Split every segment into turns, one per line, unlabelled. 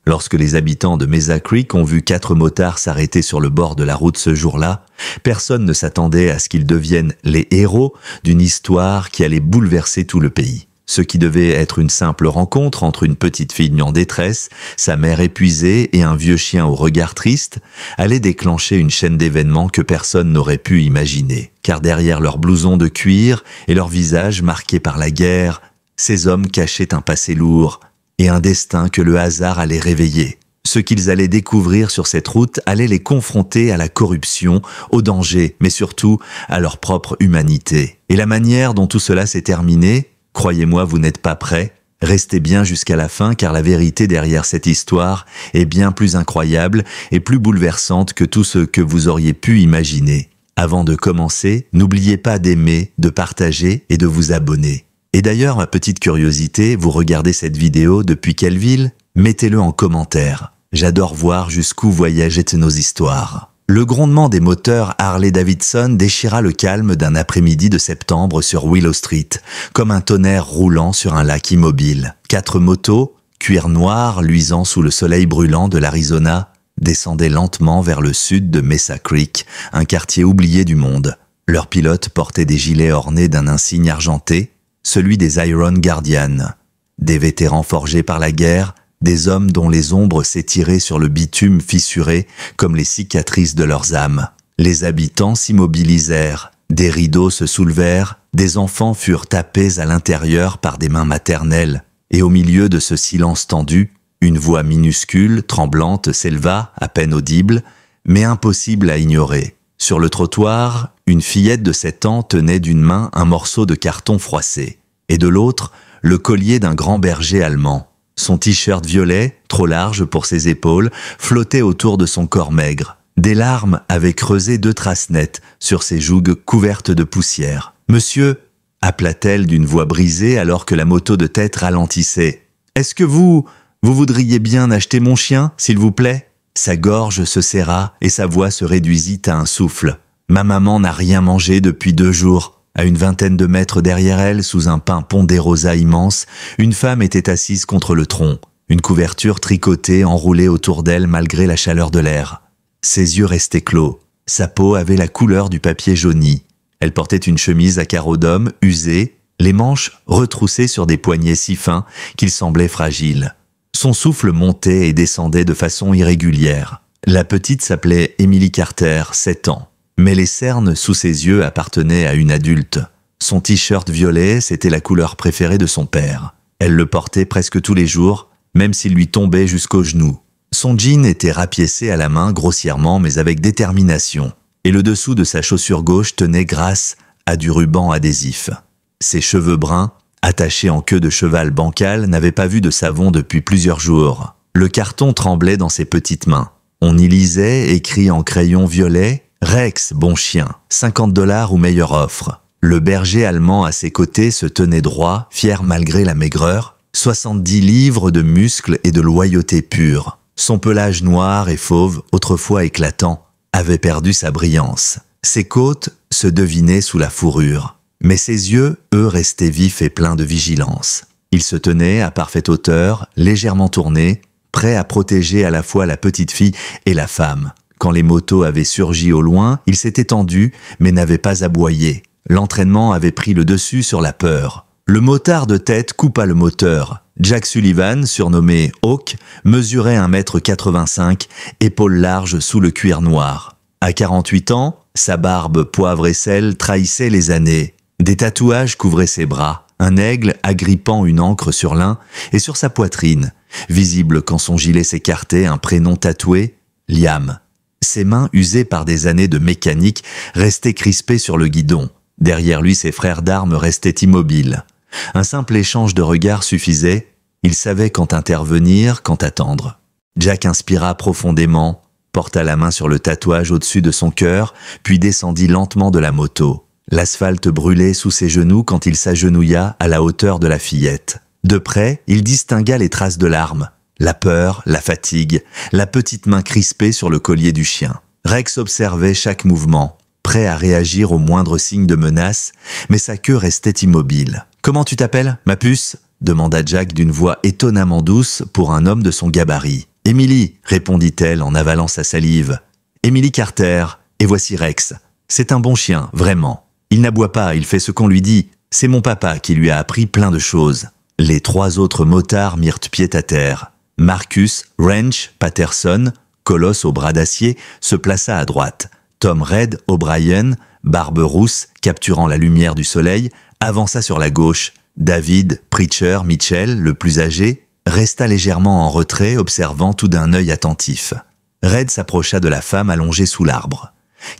Lorsque les habitants de Mesa Creek ont vu 4 motards s'arrêter sur le bord de la route ce jour-là, personne ne s'attendait à ce qu'ils deviennent les héros d'une histoire qui allait bouleverser tout le pays. Ce qui devait être une simple rencontre entre une petite fille en détresse, sa mère épuisée et un vieux chien au regard triste, allait déclencher une chaîne d'événements que personne n'aurait pu imaginer. Car derrière leurs blousons de cuir et leurs visages marqués par la guerre, ces hommes cachaient un passé lourd et un destin que le hasard allait réveiller. Ce qu'ils allaient découvrir sur cette route allait les confronter à la corruption, au danger, mais surtout à leur propre humanité. Et la manière dont tout cela s'est terminé, croyez-moi, vous n'êtes pas prêts. Restez bien jusqu'à la fin car la vérité derrière cette histoire est bien plus incroyable et plus bouleversante que tout ce que vous auriez pu imaginer. Avant de commencer, n'oubliez pas d'aimer, de partager et de vous abonner. Et d'ailleurs, ma petite curiosité, vous regardez cette vidéo depuis quelle ville? Mettez-le en commentaire. J'adore voir jusqu'où voyagent nos histoires. Le grondement des moteurs Harley-Davidson déchira le calme d'un après-midi de septembre sur Willow Street, comme un tonnerre roulant sur un lac immobile. 4 motos, cuir noir luisant sous le soleil brûlant de l'Arizona, descendaient lentement vers le sud de Mesa Creek, un quartier oublié du monde. Leurs pilotes portaient des gilets ornés d'un insigne argenté, celui des Iron Guardians. Des vétérans forgés par la guerre, des hommes dont les ombres s'étiraient sur le bitume fissuré comme les cicatrices de leurs âmes. Les habitants s'immobilisèrent, des rideaux se soulevèrent, des enfants furent tapés à l'intérieur par des mains maternelles, et au milieu de ce silence tendu, une voix minuscule, tremblante s'éleva, à peine audible, mais impossible à ignorer. Sur le trottoir, une fillette de 7 ans tenait d'une main un morceau de carton froissé, et de l'autre, le collier d'un grand berger allemand. Son t-shirt violet, trop large pour ses épaules, flottait autour de son corps maigre. Des larmes avaient creusé 2 traces nettes sur ses joues couvertes de poussière. « Monsieur !» appela-t-elle d'une voix brisée alors que la moto de tête ralentissait. « Est-ce que vous voudriez bien acheter mon chien, s'il vous plaît ?» Sa gorge se serra et sa voix se réduisit à un souffle. « Ma maman n'a rien mangé depuis 2 jours. » À une vingtaine de mètres derrière elle, sous un pin ponderosa immense, une femme était assise contre le tronc, une couverture tricotée enroulée autour d'elle malgré la chaleur de l'air. Ses yeux restaient clos, sa peau avait la couleur du papier jauni. Elle portait une chemise à carreaux d'homme, usée, les manches retroussées sur des poignets si fins qu'ils semblaient fragiles. Son souffle montait et descendait de façon irrégulière. La petite s'appelait Emily Carter, 7 ans. Mais les cernes sous ses yeux appartenaient à une adulte. Son t-shirt violet, c'était la couleur préférée de son père. Elle le portait presque tous les jours, même s'il lui tombait jusqu'aux genoux. Son jean était rapiécé à la main grossièrement mais avec détermination, et le dessous de sa chaussure gauche tenait grâce à du ruban adhésif. Ses cheveux bruns, attachés en queue de cheval bancal, n'avaient pas vu de savon depuis plusieurs jours. Le carton tremblait dans ses petites mains. On y lisait, écrit en crayon violet, Rex, bon chien, 50 $ ou meilleure offre. Le berger allemand à ses côtés se tenait droit, fier malgré la maigreur, 70 livres de muscles et de loyauté pure. Son pelage noir et fauve, autrefois éclatant, avait perdu sa brillance. Ses côtes se devinaient sous la fourrure. Mais ses yeux, eux, restaient vifs et pleins de vigilance. Il se tenait à parfaite hauteur, légèrement tourné, prêt à protéger à la fois la petite fille et la femme. Quand les motos avaient surgi au loin, il s'était tendu, mais n'avait pas aboyé. L'entraînement avait pris le dessus sur la peur. Le motard de tête coupa le moteur. Jack Sullivan, surnommé Hawk, mesurait 1,85 m, épaules larges sous le cuir noir. À 48 ans, sa barbe poivre et sel trahissait les années. Des tatouages couvraient ses bras, un aigle agrippant une ancre sur l'un et sur sa poitrine, visible quand son gilet s'écartait, un prénom tatoué, Liam. Ses mains, usées par des années de mécanique, restaient crispées sur le guidon. Derrière lui, ses frères d'armes restaient immobiles. Un simple échange de regards suffisait. Il savait quand intervenir, quand attendre. Jack inspira profondément, porta la main sur le tatouage au-dessus de son cœur, puis descendit lentement de la moto. L'asphalte brûlait sous ses genoux quand il s'agenouilla à la hauteur de la fillette. De près, il distingua les traces de larmes. La peur, la fatigue, la petite main crispée sur le collier du chien. Rex observait chaque mouvement, prêt à réagir au moindre signe de menace, mais sa queue restait immobile. « Comment tu t'appelles, ma puce ?» demanda Jack d'une voix étonnamment douce pour un homme de son gabarit. Emily, répondit-elle en avalant sa salive. Emily Carter, et voici Rex. C'est un bon chien, vraiment. Il n'aboie pas, il fait ce qu'on lui dit. C'est mon papa qui lui a appris plein de choses. Les 3 autres motards mirent pied à terre. Marcus, Wrench, Patterson, Colosse au bras d'acier, se plaça à droite. Tom Red, O'Brien, barbe rousse, capturant la lumière du soleil, avança sur la gauche. David, Preacher, Mitchell, le plus âgé, resta légèrement en retrait, observant tout d'un œil attentif. Red s'approcha de la femme allongée sous l'arbre.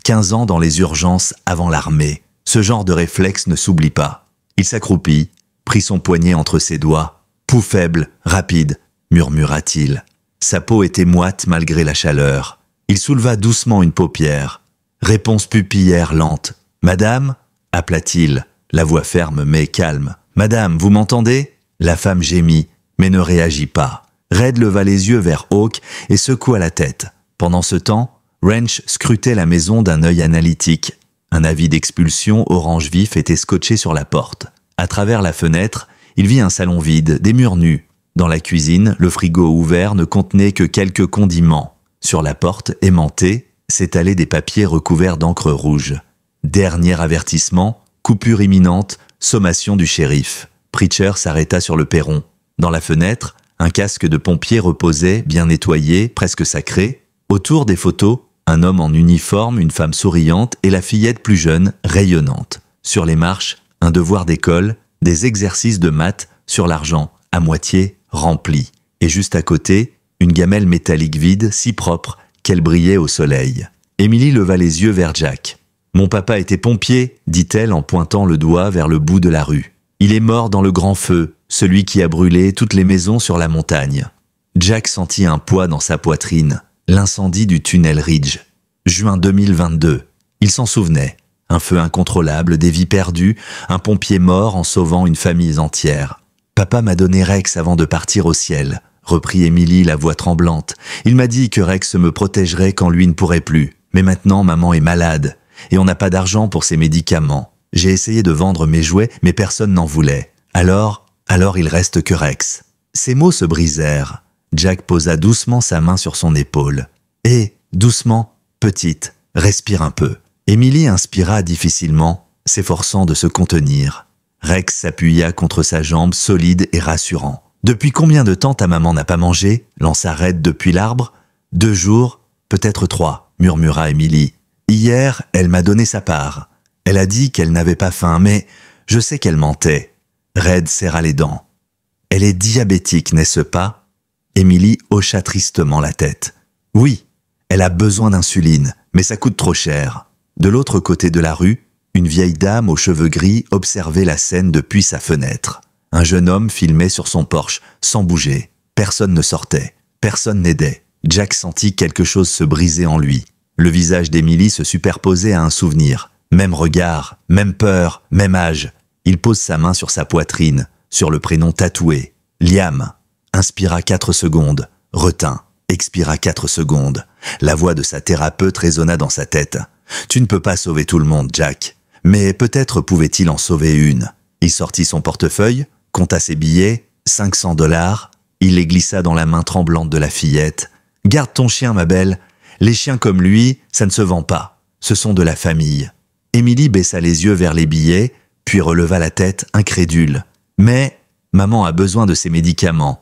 15 ans dans les urgences avant l'armée. Ce genre de réflexe ne s'oublie pas. Il s'accroupit, prit son poignet entre ses doigts. « Pouls faible, rapide », murmura-t-il. Sa peau était moite malgré la chaleur. Il souleva doucement une paupière. Réponse pupillaire lente. « Madame » appela-t-il, la voix ferme mais calme. « Madame, vous m'entendez » La femme gémit, mais ne réagit pas. Red leva les yeux vers Hawk et secoua la tête. Pendant ce temps, Wrench scrutait la maison d'un œil analytique. Un avis d'expulsion orange vif était scotché sur la porte. À travers la fenêtre, il vit un salon vide, des murs nus. Dans la cuisine, le frigo ouvert ne contenait que quelques condiments. Sur la porte, aimantée, s'étalaient des papiers recouverts d'encre rouge. Dernier avertissement, coupure imminente, sommation du shérif. Preacher s'arrêta sur le perron. Dans la fenêtre, un casque de pompier reposait, bien nettoyé, presque sacré. Autour des photos, un homme en uniforme, une femme souriante et la fillette plus jeune, rayonnante. Sur les marches, un devoir d'école, des exercices de maths sur l'argent, à moitié rempli. Et juste à côté, une gamelle métallique vide, si propre qu'elle brillait au soleil. Emily leva les yeux vers Jack. « Mon papa était pompier, dit-elle en pointant le doigt vers le bout de la rue. Il est mort dans le grand feu, celui qui a brûlé toutes les maisons sur la montagne. » Jack sentit un poids dans sa poitrine. L'incendie du tunnel Ridge. Juin 2022. Il s'en souvenait. Un feu incontrôlable, des vies perdues, un pompier mort en sauvant une famille entière. « Papa m'a donné Rex avant de partir au ciel, » reprit Emily, la voix tremblante. « Il m'a dit que Rex me protégerait quand lui ne pourrait plus. Mais maintenant, maman est malade, et on n'a pas d'argent pour ses médicaments. J'ai essayé de vendre mes jouets, mais personne n'en voulait. Alors il reste que Rex. » Ses mots se brisèrent. Jack posa doucement sa main sur son épaule. « Hé, doucement, petite, respire un peu. » Emily inspira difficilement, s'efforçant de se contenir. Rex s'appuya contre sa jambe, solide et rassurant. « Depuis combien de temps ta maman n'a pas mangé ?» lança Red depuis l'arbre. « 2 jours, peut-être 3, murmura Emily. « Hier, elle m'a donné sa part. Elle a dit qu'elle n'avait pas faim, mais je sais qu'elle mentait. » Red serra les dents. « Elle est diabétique, n'est-ce pas ?» Emily hocha tristement la tête. « Oui, elle a besoin d'insuline, mais ça coûte trop cher. » De l'autre côté de la rue, une vieille dame aux cheveux gris observait la scène depuis sa fenêtre. Un jeune homme filmait sur son porche, sans bouger. Personne ne sortait, personne n'aidait. Jack sentit quelque chose se briser en lui. Le visage d'Emily se superposait à un souvenir. Même regard, même peur, même âge. Il pose sa main sur sa poitrine, sur le prénom tatoué. Liam. Inspira 4 secondes, retint, expira 4 secondes. La voix de sa thérapeute résonna dans sa tête. « Tu ne peux pas sauver tout le monde, Jack. » Mais peut-être pouvait-il en sauver une. Il sortit son portefeuille, compta ses billets, $500. Il les glissa dans la main tremblante de la fillette. « Garde ton chien, ma belle. Les chiens comme lui, ça ne se vend pas. Ce sont de la famille. » Emily baissa les yeux vers les billets, puis releva la tête, incrédule. « Mais maman a besoin de ses médicaments. »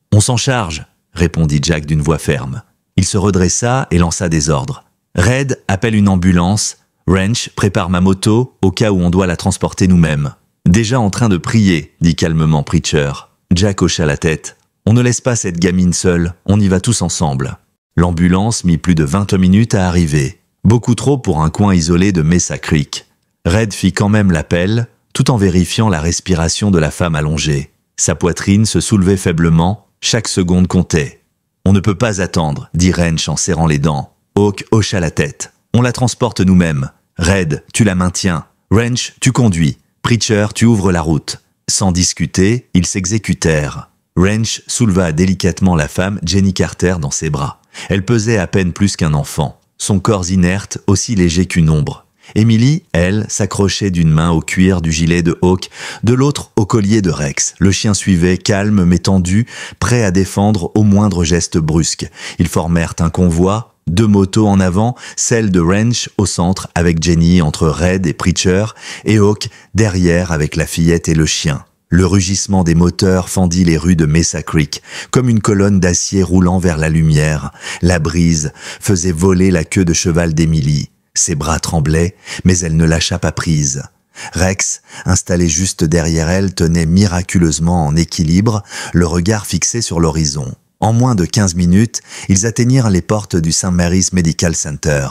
« On s'en charge, » répondit Jack d'une voix ferme. Il se redressa et lança des ordres. « Red, appelle une ambulance. Wrench, prépare ma moto au cas où on doit la transporter nous-mêmes. »« Déjà en train de prier, » dit calmement Preacher. Jack hocha la tête. « On ne laisse pas cette gamine seule, on y va tous ensemble. » L'ambulance mit plus de 20 minutes à arriver. Beaucoup trop pour un coin isolé de Mesa Creek. Red fit quand même l'appel, tout en vérifiant la respiration de la femme allongée. Sa poitrine se soulevait faiblement. Chaque seconde comptait. « On ne peut pas attendre, » dit Wrench en serrant les dents. Hawk hocha la tête. « On la transporte nous-mêmes. Red, tu la maintiens. Wrench, tu conduis. Preacher, tu ouvres la route. » Sans discuter, ils s'exécutèrent. Wrench souleva délicatement la femme Jenny Carter dans ses bras. Elle pesait à peine plus qu'un enfant. Son corps inerte, aussi léger qu'une ombre. Emily, elle, s'accrochait d'une main au cuir du gilet de Hawk, de l'autre au collier de Rex. Le chien suivait, calme mais tendu, prêt à défendre au moindre geste brusque. Ils formèrent un convoi, 2 motos en avant, celle de Wrench au centre avec Jenny entre Red et Preacher, et Hawk derrière avec la fillette et le chien. Le rugissement des moteurs fendit les rues de Mesa Creek, comme une colonne d'acier roulant vers la lumière. La brise faisait voler la queue de cheval d'Emily. Ses bras tremblaient, mais elle ne lâcha pas prise. Rex, installé juste derrière elle, tenait miraculeusement en équilibre, le regard fixé sur l'horizon. En moins de 15 minutes, ils atteignirent les portes du St. Mary's Medical Center.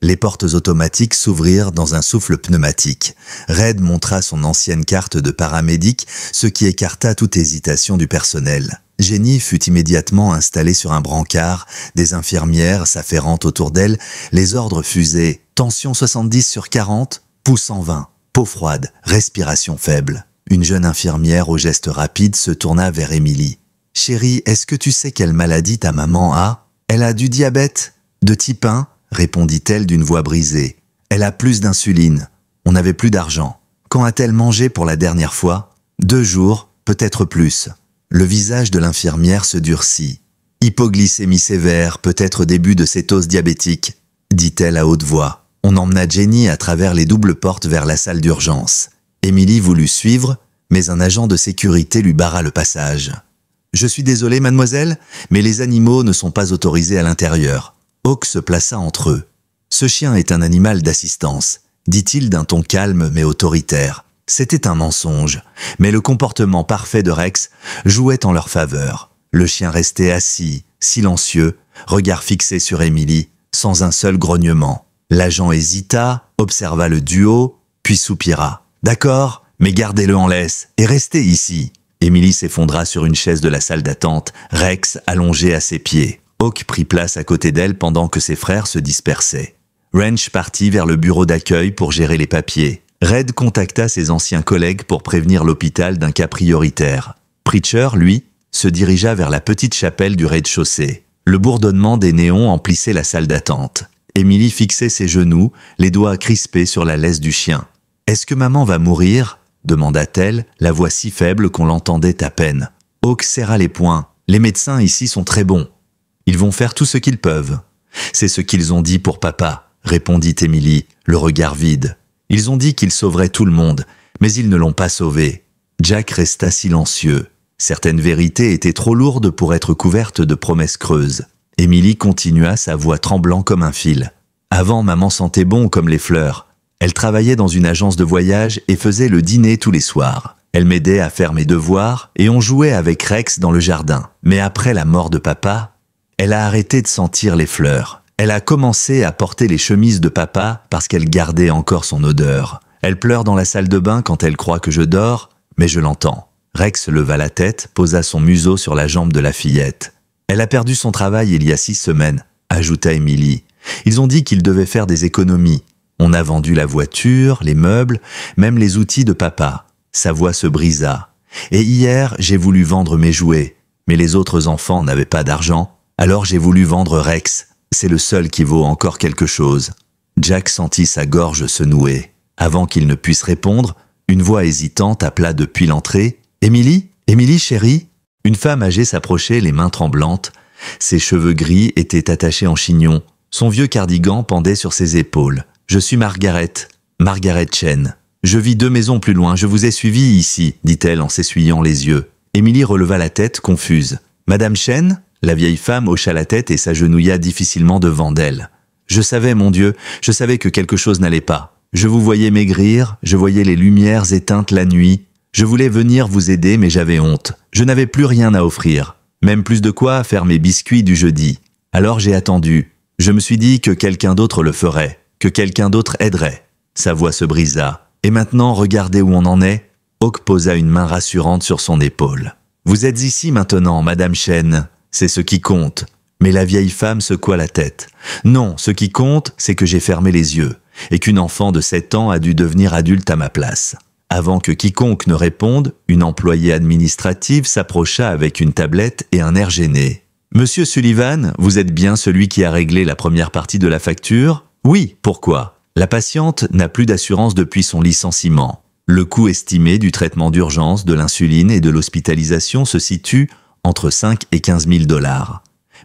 Les portes automatiques s'ouvrirent dans un souffle pneumatique. Red montra son ancienne carte de paramédic, ce qui écarta toute hésitation du personnel. Jenny fut immédiatement installée sur un brancard, des infirmières s'affairant autour d'elle, les ordres fusaient. Tension 70/40, pouls 120, peau froide, respiration faible. Une jeune infirmière au geste rapide se tourna vers Emily. « Chérie, est-ce que tu sais quelle maladie ta maman a ? Elle a du diabète, de type 1 ?» répondit-elle d'une voix brisée. « Elle a plus d'insuline. On n'avait plus d'argent. Quand a-t-elle mangé pour la dernière fois ? 2 jours, peut-être plus. » Le visage de l'infirmière se durcit. « Hypoglycémie sévère, peut-être début de cétose diabétique, » dit-elle à haute voix. On emmena Jenny à travers les doubles portes vers la salle d'urgence. Emily voulut suivre, mais un agent de sécurité lui barra le passage. « Je suis désolé, mademoiselle, mais les animaux ne sont pas autorisés à l'intérieur. » Hawk se plaça entre eux. « Ce chien est un animal d'assistance, » dit-il d'un ton calme mais autoritaire. C'était un mensonge, mais le comportement parfait de Rex jouait en leur faveur. Le chien restait assis, silencieux, regard fixé sur Emily, sans un seul grognement. L'agent hésita, observa le duo, puis soupira. « D'accord, mais gardez-le en laisse et restez ici. » Emily s'effondra sur une chaise de la salle d'attente, Rex allongé à ses pieds. Hawk prit place à côté d'elle pendant que ses frères se dispersaient. Wrench partit vers le bureau d'accueil pour gérer les papiers. Red contacta ses anciens collègues pour prévenir l'hôpital d'un cas prioritaire. Preacher, lui, se dirigea vers la petite chapelle du rez-de-chaussée. Le bourdonnement des néons emplissait la salle d'attente. Emily fixait ses genoux, les doigts crispés sur la laisse du chien. « Est-ce que maman va mourir ?» demanda-t-elle, la voix si faible qu'on l'entendait à peine. Hawk serra les poings. « Les médecins ici sont très bons. Ils vont faire tout ce qu'ils peuvent. »« C'est ce qu'ils ont dit pour papa, » répondit Emily, le regard vide. « Ils ont dit qu'ils sauveraient tout le monde, mais ils ne l'ont pas sauvé. » Jack resta silencieux. Certaines vérités étaient trop lourdes pour être couvertes de promesses creuses. Emily continua, sa voix tremblant comme un fil. « Avant, maman sentait bon comme les fleurs. Elle travaillait dans une agence de voyage et faisait le dîner tous les soirs. Elle m'aidait à faire mes devoirs et on jouait avec Rex dans le jardin. Mais après la mort de papa, elle a arrêté de sentir les fleurs. Elle a commencé à porter les chemises de papa parce qu'elle gardait encore son odeur. Elle pleure dans la salle de bain quand elle croit que je dors, mais je l'entends. » Rex leva la tête, posa son museau sur la jambe de la fillette. « Elle a perdu son travail il y a 6 semaines, » ajouta Emily. « Ils ont dit qu'ils devaient faire des économies. On a vendu la voiture, les meubles, même les outils de papa. » Sa voix se brisa. « Et hier, j'ai voulu vendre mes jouets, mais les autres enfants n'avaient pas d'argent. Alors j'ai voulu vendre Rex. C'est le seul qui vaut encore quelque chose. » Jack sentit sa gorge se nouer. Avant qu'il ne puisse répondre, une voix hésitante appela depuis l'entrée. « Émilie ? Émilie, chérie ?» Une femme âgée s'approchait, les mains tremblantes. Ses cheveux gris étaient attachés en chignon. Son vieux cardigan pendait sur ses épaules. « Je suis Margaret Chen. Je vis 2 maisons plus loin, je vous ai suivi ici, » dit-elle en s'essuyant les yeux. Émilie releva la tête, confuse. « Madame Chen ?» La vieille femme hocha la tête et s'agenouilla difficilement devant d'elle. « Je savais, mon Dieu, je savais que quelque chose n'allait pas. Je vous voyais maigrir, je voyais les lumières éteintes la nuit. Je voulais venir vous aider, mais j'avais honte. Je n'avais plus rien à offrir, même plus de quoi faire mes biscuits du jeudi. Alors j'ai attendu. Je me suis dit que quelqu'un d'autre le ferait, que quelqu'un d'autre aiderait. » Sa voix se brisa. « Et maintenant, regardez où on en est. » Hawk posa une main rassurante sur son épaule. « Vous êtes ici maintenant, Madame Chen. C'est ce qui compte. » Mais la vieille femme secoua la tête. « Non, ce qui compte, c'est que j'ai fermé les yeux, et qu'une enfant de 7 ans a dû devenir adulte à ma place. » Avant que quiconque ne réponde, une employée administrative s'approcha avec une tablette et un air gêné. « Monsieur Sullivan, vous êtes bien celui qui a réglé la première partie de la facture ? » « Oui, pourquoi ? La patiente n'a plus d'assurance depuis son licenciement. Le coût estimé du traitement d'urgence, de l'insuline et de l'hospitalisation se situe entre 5 et 15 000 $.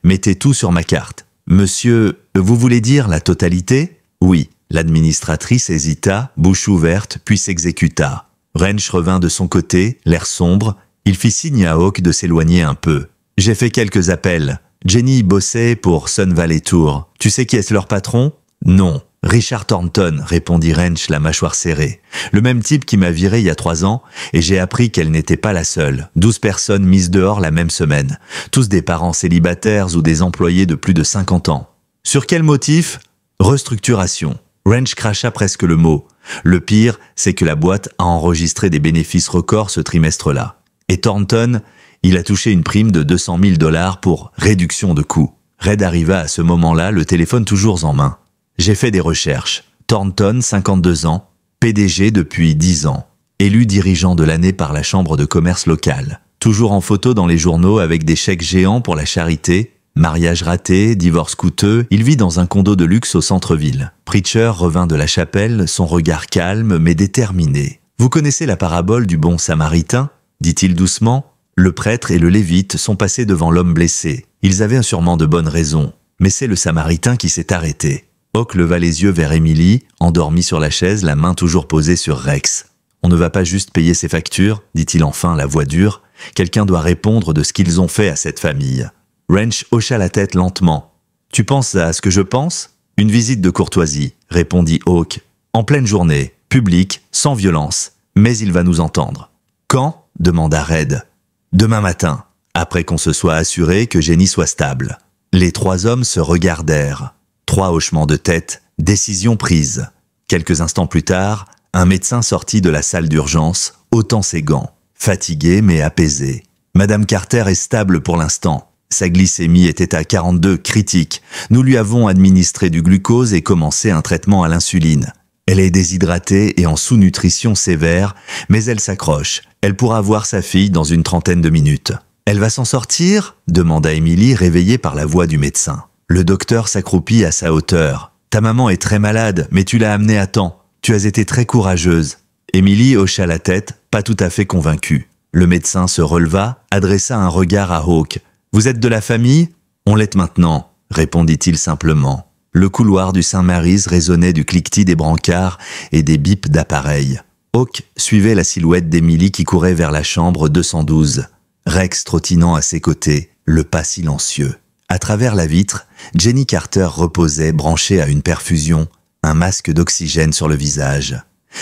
Mettez tout sur ma carte. Monsieur, vous voulez dire la totalité? Oui. L'administratrice hésita, bouche ouverte, puis s'exécuta. Wrench revint de son côté, l'air sombre. Il fit signe à Hawk de s'éloigner un peu. J'ai fait quelques appels. Jenny bossait pour Sun Valley Tour. Tu sais qui est leur patron? Non. Richard Thornton, répondit Wrench, la mâchoire serrée. Le même type qui m'a viré il y a 3 ans, et j'ai appris qu'elle n'était pas la seule. 12 personnes mises dehors la même semaine. Tous des parents célibataires ou des employés de plus de 50 ans. Sur quel motif? Restructuration. Wrench cracha presque le mot. Le pire, c'est que la boîte a enregistré des bénéfices records ce trimestre-là. Et Thornton, il a touché une prime de 200 000 $ pour réduction de coûts. Red arriva à ce moment-là, le téléphone toujours en main. J'ai fait des recherches. Thornton, 52 ans, PDG depuis 10 ans, élu dirigeant de l'année par la chambre de commerce locale. Toujours en photo dans les journaux avec des chèques géants pour la charité, mariage raté, divorce coûteux, il vit dans un condo de luxe au centre-ville. Preacher revint de la chapelle, son regard calme mais déterminé. « Vous connaissez la parabole du bon samaritain ?» dit-il doucement. Le prêtre et le lévite sont passés devant l'homme blessé. Ils avaient sûrement de bonnes raisons, mais c'est le samaritain qui s'est arrêté. Hawk leva les yeux vers Emily, endormie sur la chaise, la main toujours posée sur Rex. « On ne va pas juste payer ses factures » dit-il enfin, la voix dure. « Quelqu'un doit répondre de ce qu'ils ont fait à cette famille. » Wrench hocha la tête lentement. « Tu penses à ce que je pense ?»« Une visite de courtoisie » répondit Hawk. « En pleine journée, public, sans violence, mais il va nous entendre. »« Quand ?» demanda Red. « Demain matin, après qu'on se soit assuré que Jenny soit stable. » Les 3 hommes se regardèrent. 3 hochements de tête, décision prise. Quelques instants plus tard, un médecin sortit de la salle d'urgence, ôtant ses gants, fatigué mais apaisé. Madame Carter est stable pour l'instant. Sa glycémie était à 42, critique. Nous lui avons administré du glucose et commencé un traitement à l'insuline. Elle est déshydratée et en sous-nutrition sévère, mais elle s'accroche. Elle pourra voir sa fille dans une 30aine de minutes. « Elle va s'en sortir ?» demanda Emily, réveillée par la voix du médecin. Le docteur s'accroupit à sa hauteur. « Ta maman est très malade, mais tu l'as amenée à temps. Tu as été très courageuse. » Emily hocha la tête, pas tout à fait convaincue. Le médecin se releva, adressa un regard à Hawk. « Vous êtes de la famille ?»« On l'est maintenant, » répondit-il simplement. Le couloir du Saint-Mary's résonnait du cliquetis des brancards et des bips d'appareils. Hawk suivait la silhouette d'Emily qui courait vers la chambre 212. Rex trottinant à ses côtés, le pas silencieux. À travers la vitre, Jenny Carter reposait, branchée à une perfusion, un masque d'oxygène sur le visage.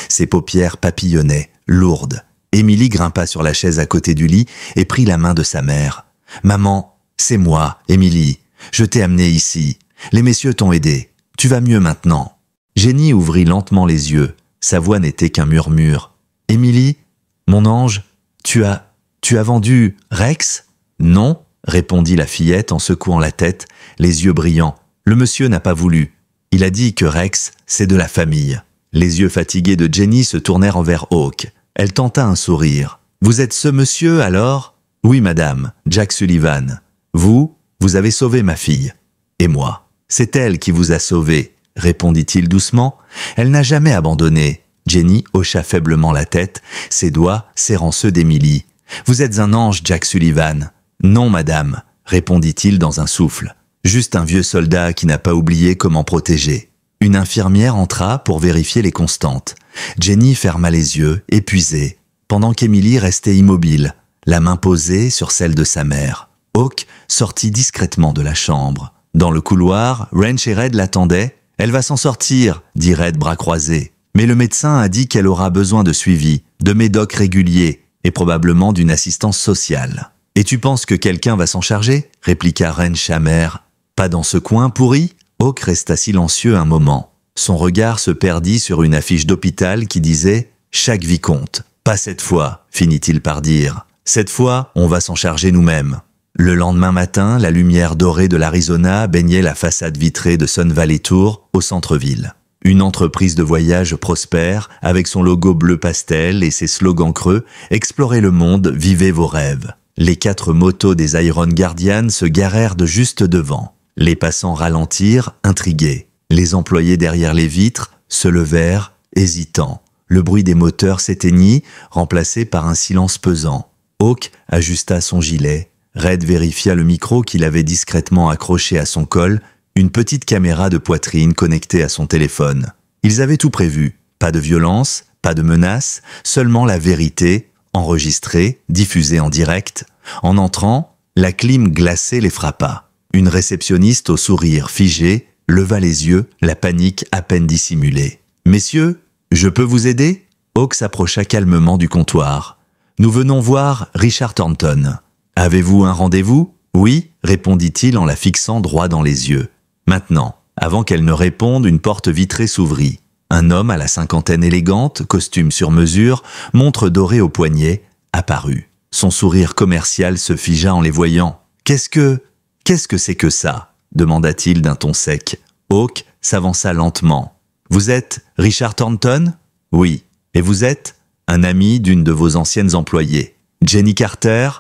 Ses paupières papillonnaient, lourdes. Emily grimpa sur la chaise à côté du lit et prit la main de sa mère. « Maman, c'est moi, Emily. Je t'ai amenée ici. Les messieurs t'ont aidé. Tu vas mieux maintenant. » Jenny ouvrit lentement les yeux. Sa voix n'était qu'un murmure. « Emily, mon ange, tu as vendu Rex ?»« Non, » répondit la fillette en secouant la tête, les yeux brillants. « Le monsieur n'a pas voulu. Il a dit que Rex, c'est de la famille. » Les yeux fatigués de Jenny se tournèrent envers Hawk. Elle tenta un sourire. « Vous êtes ce monsieur, alors ?»« Oui, madame, Jack Sullivan. Vous avez sauvé ma fille. Et moi. C'est elle qui vous a sauvé, » répondit-il doucement. « Elle n'a jamais abandonné. » Jenny hocha faiblement la tête, ses doigts serrant ceux d'Emily. « Vous êtes un ange, Jack Sullivan. »« Non, madame, » répondit-il dans un souffle. « Juste un vieux soldat qui n'a pas oublié comment protéger. » Une infirmière entra pour vérifier les constantes. Jenny ferma les yeux, épuisée, pendant qu'Emily restait immobile, la main posée sur celle de sa mère. Hawk sortit discrètement de la chambre. Dans le couloir, Wrench et Red l'attendaient. « Elle va s'en sortir, » dit Red, bras croisés. « Mais le médecin a dit qu'elle aura besoin de suivi, de médocs réguliers et probablement d'une assistance sociale. »« Et tu penses que quelqu'un va s'en charger ?» répliqua Wrench amer. « Pas dans ce coin pourri ?» Hawk resta silencieux un moment. Son regard se perdit sur une affiche d'hôpital qui disait « Chaque vie compte ». « Pas cette fois », finit-il par dire. « Cette fois, on va s'en charger nous-mêmes. » Le lendemain matin, la lumière dorée de l'Arizona baignait la façade vitrée de Sun Valley Tour au centre-ville. Une entreprise de voyage prospère, avec son logo bleu pastel et ses slogans creux, explorait le monde, vivez vos rêves. Les 4 motos des Iron Guardian se garèrent de juste devant. Les passants ralentirent, intrigués. Les employés derrière les vitres se levèrent, hésitants. Le bruit des moteurs s'éteignit, remplacé par un silence pesant. Hawk ajusta son gilet. Red vérifia le micro qu'il avait discrètement accroché à son col, une petite caméra de poitrine connectée à son téléphone. Ils avaient tout prévu. Pas de violence, pas de menace, seulement la vérité, enregistrée, diffusée en direct. En entrant, la clim glacée les frappa. Une réceptionniste au sourire figé leva les yeux, la panique à peine dissimulée. « Messieurs, je peux vous aider ?» Hawk s'approcha calmement du comptoir. « Nous venons voir Richard Thornton. Avez-vous un rendez-vous ?»« Oui, répondit-il en la fixant droit dans les yeux. Maintenant, avant qu'elle ne réponde, une porte vitrée s'ouvrit. Un homme à la cinquantaine élégante, costume sur mesure, montre dorée au poignet, apparut. Son sourire commercial se figea en les voyant. « Qu'est-ce que c'est que ça ?» demanda-t-il d'un ton sec. Hawk s'avança lentement. « Vous êtes Richard Thornton ?»« Oui. Et vous êtes ?» « Un ami d'une de vos anciennes employées. »« Jenny Carter ?»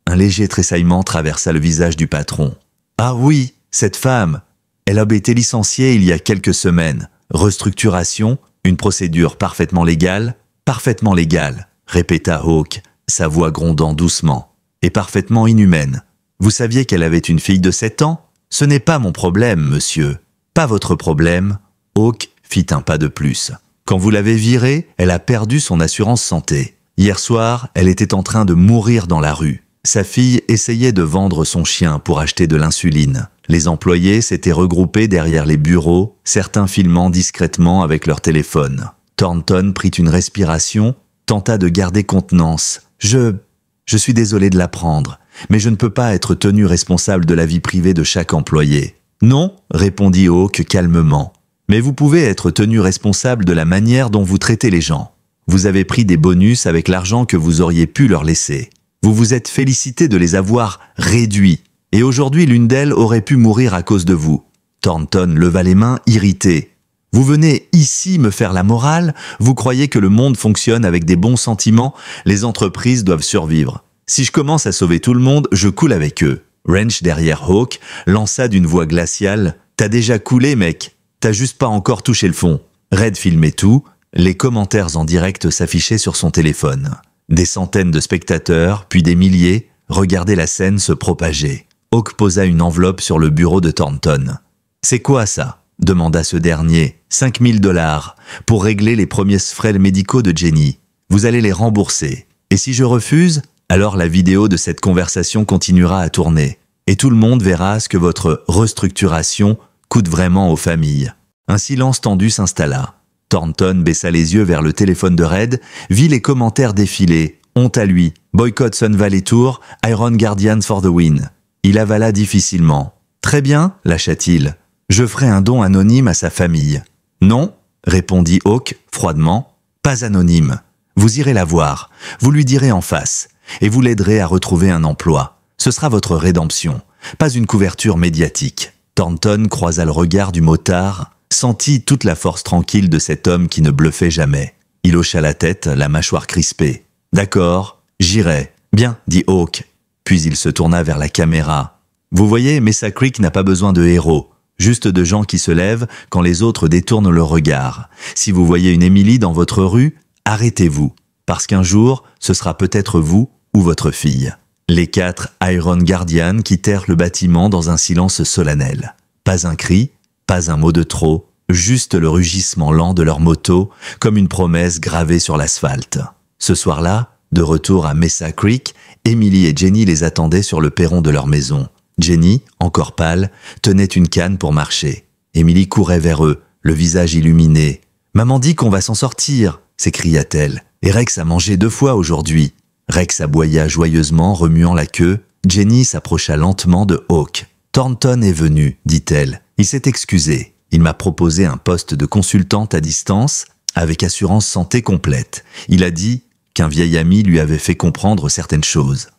Un léger tressaillement traversa le visage du patron. « Ah oui, cette femme. Elle a été licenciée il y a quelques semaines. Restructuration, une procédure parfaitement légale. »« Parfaitement légale, » répéta Hawk, sa voix grondant doucement. « Et parfaitement inhumaine. Vous saviez qu'elle avait une fille de 7 ans ? Ce n'est pas mon problème, monsieur. Pas votre problème. » Hawk fit un pas de plus. « Quand vous l'avez virée, elle a perdu son assurance santé. Hier soir, elle était en train de mourir dans la rue. Sa fille essayait de vendre son chien pour acheter de l'insuline. Les employés s'étaient regroupés derrière les bureaux, certains filmant discrètement avec leur téléphone. Thornton prit une respiration, tenta de garder contenance. « Je suis désolé de l'apprendre, mais je ne peux pas être tenu responsable de la vie privée de chaque employé. »« Non, répondit Hawk calmement. Mais vous pouvez être tenu responsable de la manière dont vous traitez les gens. Vous avez pris des bonus avec l'argent que vous auriez pu leur laisser. Vous vous êtes félicité de les avoir réduits. Et aujourd'hui, l'une d'elles aurait pu mourir à cause de vous. » Thornton leva les mains, irrité. « Vous venez ici me faire la morale ? Vous croyez que le monde fonctionne avec des bons sentiments ? Les entreprises doivent survivre. Si je commence à sauver tout le monde, je coule avec eux. » Wrench, derrière Hawk, lança d'une voix glaciale. « T'as déjà coulé, mec. T'as juste pas encore touché le fond. » Red filmait tout. Les commentaires en direct s'affichaient sur son téléphone. Des centaines de spectateurs, puis des milliers, regardaient la scène se propager. Hawk posa une enveloppe sur le bureau de Thornton. « C'est quoi ça ?» demanda ce dernier. « 5 000 $ pour régler les premiers frais médicaux de Jenny. Vous allez les rembourser. Et si je refuse, alors la vidéo de cette conversation continuera à tourner. Et tout le monde verra ce que votre restructuration coûte vraiment aux familles. » Un silence tendu s'installa. Thornton baissa les yeux vers le téléphone de Red, vit les commentaires défiler. Honte à lui. Boycott Sun Valley Tour, Iron Guardians for the win. Il avala difficilement. Très bien, lâcha-t-il. Je ferai un don anonyme à sa famille. Non, répondit Hawk froidement. Pas anonyme. Vous irez la voir. Vous lui direz en face. Et vous l'aiderez à retrouver un emploi. Ce sera votre rédemption. Pas une couverture médiatique. Thornton croisa le regard du motard, sentit toute la force tranquille de cet homme qui ne bluffait jamais. Il hocha la tête, la mâchoire crispée. « D'accord, j'irai. »« Bien, » dit Hawk. Puis il se tourna vers la caméra. « Vous voyez, Mesa Creek n'a pas besoin de héros, juste de gens qui se lèvent quand les autres détournent le regard. Si vous voyez une Emily dans votre rue, arrêtez-vous, parce qu'un jour, ce sera peut-être vous ou votre fille. » Les 4 Iron Guardians quittèrent le bâtiment dans un silence solennel. Pas un cri, pas un mot de trop, juste le rugissement lent de leur moto, comme une promesse gravée sur l'asphalte. Ce soir-là, de retour à Mesa Creek, Emily et Jenny les attendaient sur le perron de leur maison. Jenny, encore pâle, tenait une canne pour marcher. Emily courait vers eux, le visage illuminé. « Maman dit qu'on va s'en sortir !» s'écria-t-elle. « Et Rex a mangé 2 fois aujourd'hui. » Rex aboya joyeusement, remuant la queue. Jenny s'approcha lentement de Hawk. « Thornton est venu, dit-elle. Il s'est excusé. Il m'a proposé un poste de consultante à distance avec assurance santé complète. Il a dit qu'un vieil ami lui avait fait comprendre certaines choses. »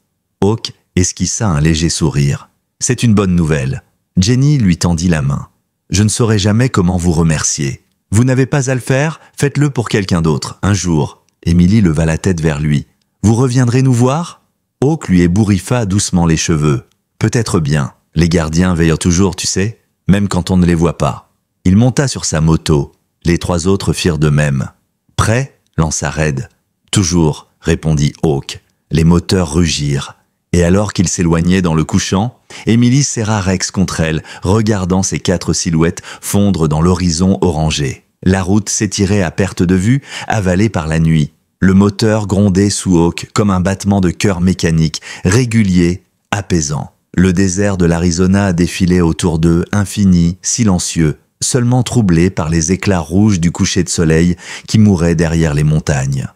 Hawk esquissa un léger sourire. « C'est une bonne nouvelle. » Jenny lui tendit la main. « Je ne saurai jamais comment vous remercier. Vous n'avez pas à le faire, faites-le pour quelqu'un d'autre, un jour. » Emily leva la tête vers lui. « Vous reviendrez nous voir ?» Hawk lui ébouriffa doucement les cheveux. « Peut-être bien. Les gardiens veillent toujours, tu sais, même quand on ne les voit pas. » Il monta sur sa moto. Les 3 autres firent de même. « Prêt ?» lança Red. « Toujours », répondit Hawk. Les moteurs rugirent. Et alors qu'ils s'éloignaient dans le couchant, Emily serra Rex contre elle, regardant ces 4 silhouettes fondre dans l'horizon orangé. La route s'étirait à perte de vue, avalée par la nuit. Le moteur grondait sous Hawk comme un battement de cœur mécanique, régulier, apaisant. Le désert de l'Arizona défilait autour d'eux, infini, silencieux, seulement troublé par les éclats rouges du coucher de soleil qui mourait derrière les montagnes.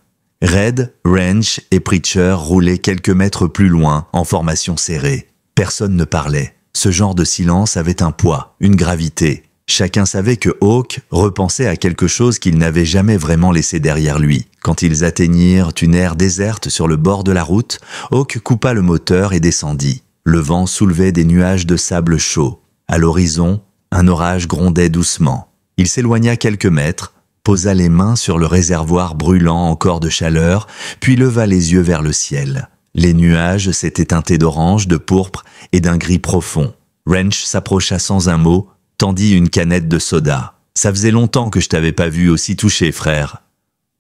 Red, Wrench et Preacher roulaient quelques mètres plus loin, en formation serrée. Personne ne parlait. Ce genre de silence avait un poids, une gravité. Chacun savait que Hawk repensait à quelque chose qu'il n'avait jamais vraiment laissé derrière lui. Quand ils atteignirent une aire déserte sur le bord de la route, Hawk coupa le moteur et descendit. Le vent soulevait des nuages de sable chaud. À l'horizon, un orage grondait doucement. Il s'éloigna quelques mètres, posa les mains sur le réservoir brûlant encore de chaleur, puis leva les yeux vers le ciel. Les nuages s'étaient teintés d'orange, de pourpre et d'un gris profond. Wrench s'approcha sans un mot, tendit une canette de soda. « Ça faisait longtemps que je t'avais pas vu aussi touché, frère. »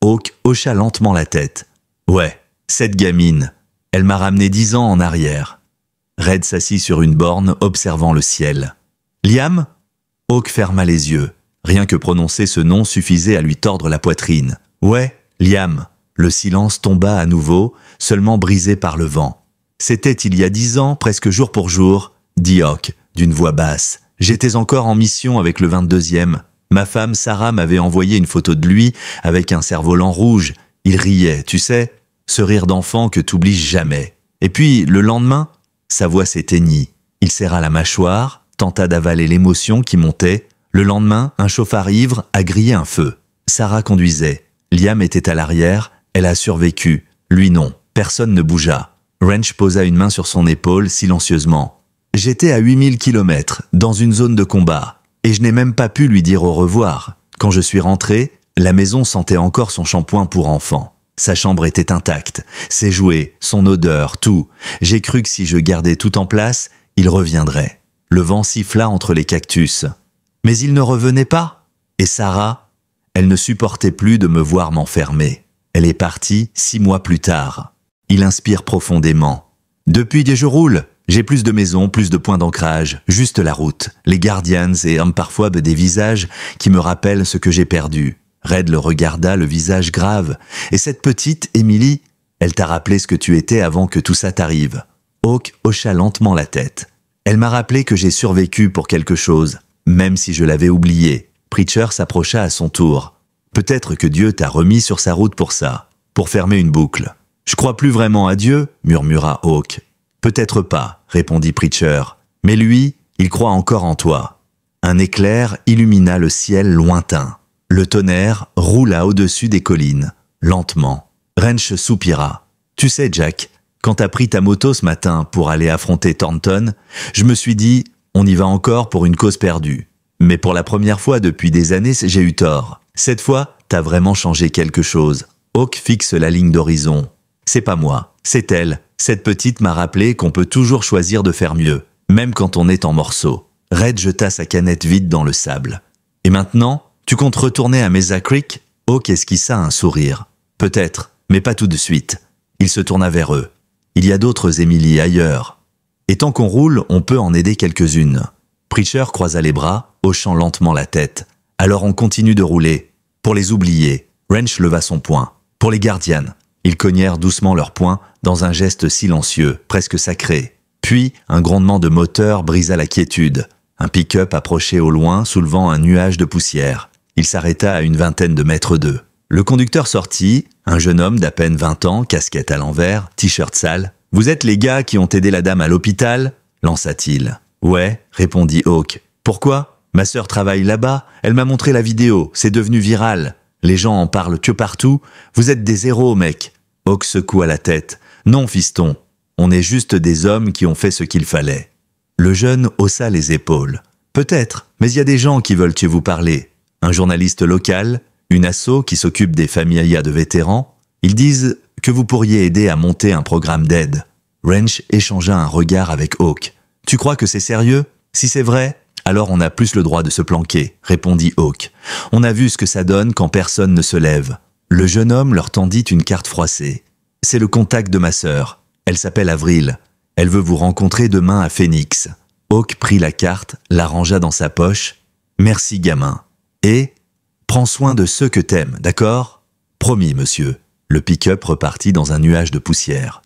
Hawk hocha lentement la tête. « Ouais, cette gamine, elle m'a ramené 10 ans en arrière. » Red s'assit sur une borne, observant le ciel. « Liam ?» Hawk ferma les yeux. Rien que prononcer ce nom suffisait à lui tordre la poitrine. « Ouais, Liam. » Le silence tomba à nouveau, seulement brisé par le vent. « C'était il y a 10 ans, presque jour pour jour, » dit Hawk, d'une voix basse. « J'étais encore en mission avec le 22e. Ma femme Sarah m'avait envoyé une photo de lui avec un cerf-volant rouge. Il riait, tu sais, ce rire d'enfant que t'oublies jamais. Et puis, le lendemain, sa voix s'éteignit. Il serra la mâchoire, tenta d'avaler l'émotion qui montait. Le lendemain, un chauffard ivre a grillé un feu. Sarah conduisait. Liam était à l'arrière. Elle a survécu. Lui non. Personne ne bougea. Wrench posa une main sur son épaule silencieusement. J'étais à 8000 km, dans une zone de combat, et je n'ai même pas pu lui dire au revoir. Quand je suis rentré, la maison sentait encore son shampoing pour enfants. Sa chambre était intacte, ses jouets, son odeur, tout. J'ai cru que si je gardais tout en place, il reviendrait. Le vent siffla entre les cactus. Mais il ne revenait pas. Et Sarah, elle ne supportait plus de me voir m'enfermer. Elle est partie 6 mois plus tard. Il inspire profondément. Depuis que je roule, j'ai plus de maisons, plus de points d'ancrage, juste la route, les Guardians et parfois des visages qui me rappellent ce que j'ai perdu. Red le regarda, le visage grave. Et cette petite, Emily, elle t'a rappelé ce que tu étais avant que tout ça t'arrive. Hawk hocha lentement la tête. Elle m'a rappelé que j'ai survécu pour quelque chose, même si je l'avais oublié. Preacher s'approcha à son tour. Peut-être que Dieu t'a remis sur sa route pour ça, pour fermer une boucle. Je crois plus vraiment à Dieu, murmura Hawk. Peut-être pas, répondit Preacher. Mais lui, il croit encore en toi. Un éclair illumina le ciel lointain. Le tonnerre roula au-dessus des collines, lentement. Wrench soupira. Tu sais, Jack, quand t'as pris ta moto ce matin pour aller affronter Thornton, je me suis dit, on y va encore pour une cause perdue. Mais pour la première fois depuis des années, j'ai eu tort. Cette fois, t'as vraiment changé quelque chose. Hawk fixe la ligne d'horizon. C'est pas moi, c'est elle. Cette petite m'a rappelé qu'on peut toujours choisir de faire mieux, même quand on est en morceaux. Red jeta sa canette vide dans le sable. Et maintenant, tu comptes retourner à Mesa Creek? Hawk esquissa un sourire. Peut-être, mais pas tout de suite. Il se tourna vers eux. Il y a d'autres Emily ailleurs. Et tant qu'on roule, on peut en aider quelques-unes. Preacher croisa les bras, hochant lentement la tête. Alors on continue de rouler. Pour les oublier, Wrench leva son poing. Pour les Guardians. Ils cognèrent doucement leurs poings dans un geste silencieux, presque sacré. Puis, un grondement de moteur brisa la quiétude. Un pick-up approchait au loin, soulevant un nuage de poussière. Il s'arrêta à une vingtaine de mètres d'eux. Le conducteur sortit, un jeune homme d'à peine 20 ans, casquette à l'envers, t-shirt sale. « Vous êtes les gars qui ont aidé la dame à l'hôpital ?» lança-t-il. « Ouais, » répondit Hawk. « Pourquoi ? Ma sœur travaille là-bas, elle m'a montré la vidéo, c'est devenu viral. Les gens en parlent que partout. Vous êtes des héros, mec. » Hawk secoua la tête. « Non, fiston, on est juste des hommes qui ont fait ce qu'il fallait. » Le jeune haussa les épaules. « Peut-être, mais il y a des gens qui veulent te vous parler. Un journaliste local, une asso qui s'occupe des familles de vétérans. Ils disent que vous pourriez aider à monter un programme d'aide. » Wrench échangea un regard avec Hawk. « Tu crois que c'est sérieux? Si c'est vrai, Alors on a plus le droit de se planquer, répondit Hawk. On a vu ce que ça donne quand personne ne se lève. Le jeune homme leur tendit une carte froissée. C'est le contact de ma sœur. Elle s'appelle Avril. Elle veut vous rencontrer demain à Phoenix. Hawk prit la carte, la rangea dans sa poche. Merci, gamin. Et prends soin de ceux que t'aimes, d'accord? Promis, monsieur. Le pick-up repartit dans un nuage de poussière.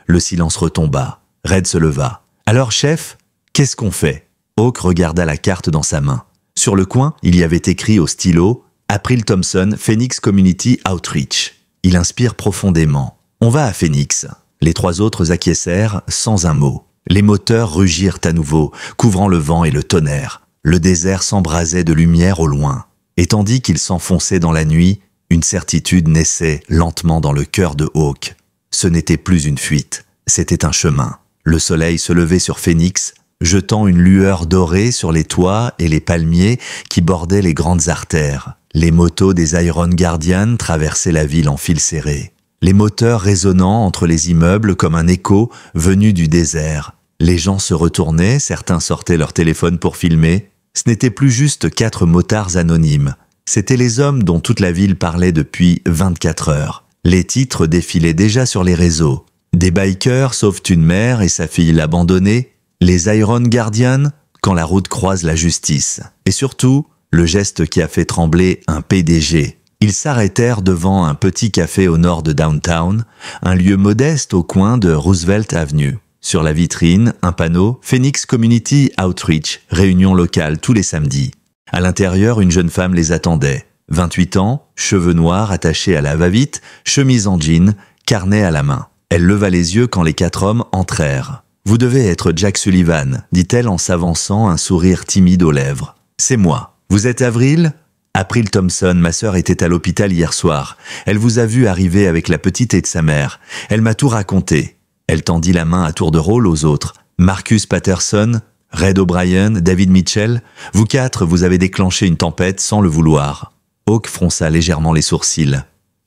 Le silence retomba. Red se leva. Alors, chef, qu'est-ce qu'on fait? Hawk regarda la carte dans sa main. Sur le coin, il y avait écrit au stylo « April Thompson, Phoenix Community Outreach ». Il inspire profondément. « On va à Phoenix ». Les trois autres acquiescèrent sans un mot. Les moteurs rugirent à nouveau, couvrant le vent et le tonnerre. Le désert s'embrasait de lumière au loin. Et tandis qu'il s'enfonçait dans la nuit, une certitude naissait lentement dans le cœur de Hawk. Ce n'était plus une fuite, c'était un chemin. Le soleil se levait sur Phoenix, jetant une lueur dorée sur les toits et les palmiers qui bordaient les grandes artères. Les motos des Iron Guardian traversaient la ville en fil serré. Les moteurs résonnant entre les immeubles comme un écho venu du désert. Les gens se retournaient, certains sortaient leur téléphone pour filmer. Ce n'était plus juste 4 motards anonymes. C'étaient les hommes dont toute la ville parlait depuis 24 heures. Les titres défilaient déjà sur les réseaux. Des bikers sauvent une mère et sa fille abandonnée. Les Iron Guardian, quand la route croise la justice. Et surtout, le geste qui a fait trembler un PDG. Ils s'arrêtèrent devant un petit café au nord de downtown, un lieu modeste au coin de Roosevelt Avenue. Sur la vitrine, un panneau « Phoenix Community Outreach, réunion locale tous les samedis ». À l'intérieur, une jeune femme les attendait. 28 ans, cheveux noirs attachés à la va-vite, chemise en jean, carnet à la main. Elle leva les yeux quand les 4 hommes entrèrent. « Vous devez être Jack Sullivan », dit-elle en s'avançant, un sourire timide aux lèvres. « C'est moi. Vous êtes Avril ?» April Thompson, ma sœur était à l'hôpital hier soir. Elle vous a vu arriver avec la petite et de sa mère. Elle m'a tout raconté. Elle tendit la main à tour de rôle aux autres. Marcus Patterson, Red O'Brien, David Mitchell, vous 4, vous avez déclenché une tempête sans le vouloir. Hawk fronça légèrement les sourcils.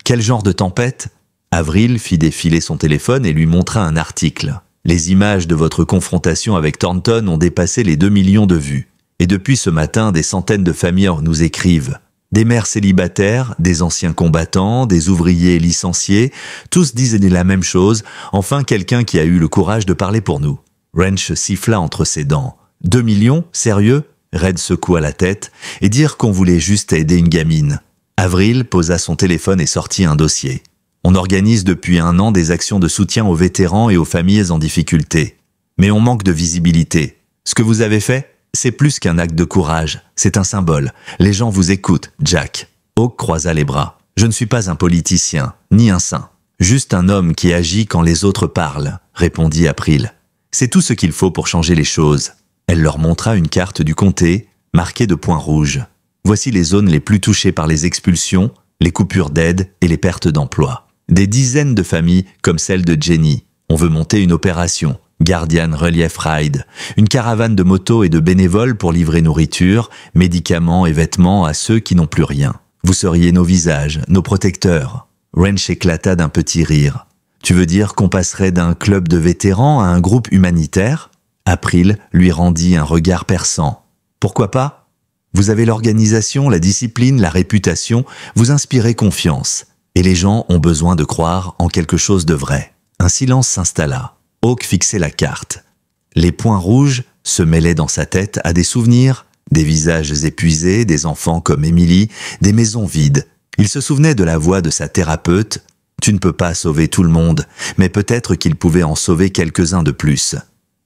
Quel genre de tempête? Avril fit défiler son téléphone et lui montra un article. Les images de votre confrontation avec Thornton ont dépassé les 2 millions de vues. Et depuis ce matin, des centaines de familles nous écrivent. Des mères célibataires, des anciens combattants, des ouvriers licenciés, tous disent la même chose, enfin quelqu'un qui a eu le courage de parler pour nous. Wrench siffla entre ses dents. 2 millions? Sérieux? Red secoua la tête, et dire qu'on voulait juste aider une gamine. Avril posa son téléphone et sortit un dossier. On organise depuis 1 an des actions de soutien aux vétérans et aux familles en difficulté. Mais on manque de visibilité. Ce que vous avez fait? C'est plus qu'un acte de courage, c'est un symbole. Les gens vous écoutent, Jack. Hawk croisa les bras. Je ne suis pas un politicien, ni un saint. Juste un homme qui agit quand les autres parlent, répondit April. C'est tout ce qu'il faut pour changer les choses. Elle leur montra une carte du comté, marquée de points rouges. Voici les zones les plus touchées par les expulsions, les coupures d'aide et les pertes d'emploi. Des dizaines de familles comme celle de Jenny. On veut monter une opération. Guardian Relief Ride, une caravane de motos et de bénévoles pour livrer nourriture, médicaments et vêtements à ceux qui n'ont plus rien. Vous seriez nos visages, nos protecteurs. Wrench éclata d'un petit rire. Tu veux dire qu'on passerait d'un club de vétérans à un groupe humanitaire? April lui rendit un regard perçant. Pourquoi pas? Vous avez l'organisation, la discipline, la réputation, vous inspirez confiance. Et les gens ont besoin de croire en quelque chose de vrai. Un silence s'installa. Hawk fixait la carte. Les points rouges se mêlaient dans sa tête à des souvenirs, des visages épuisés, des enfants comme Emily, des maisons vides. Il se souvenait de la voix de sa thérapeute. « Tu ne peux pas sauver tout le monde, mais peut-être qu'il pouvait en sauver quelques-uns de plus. »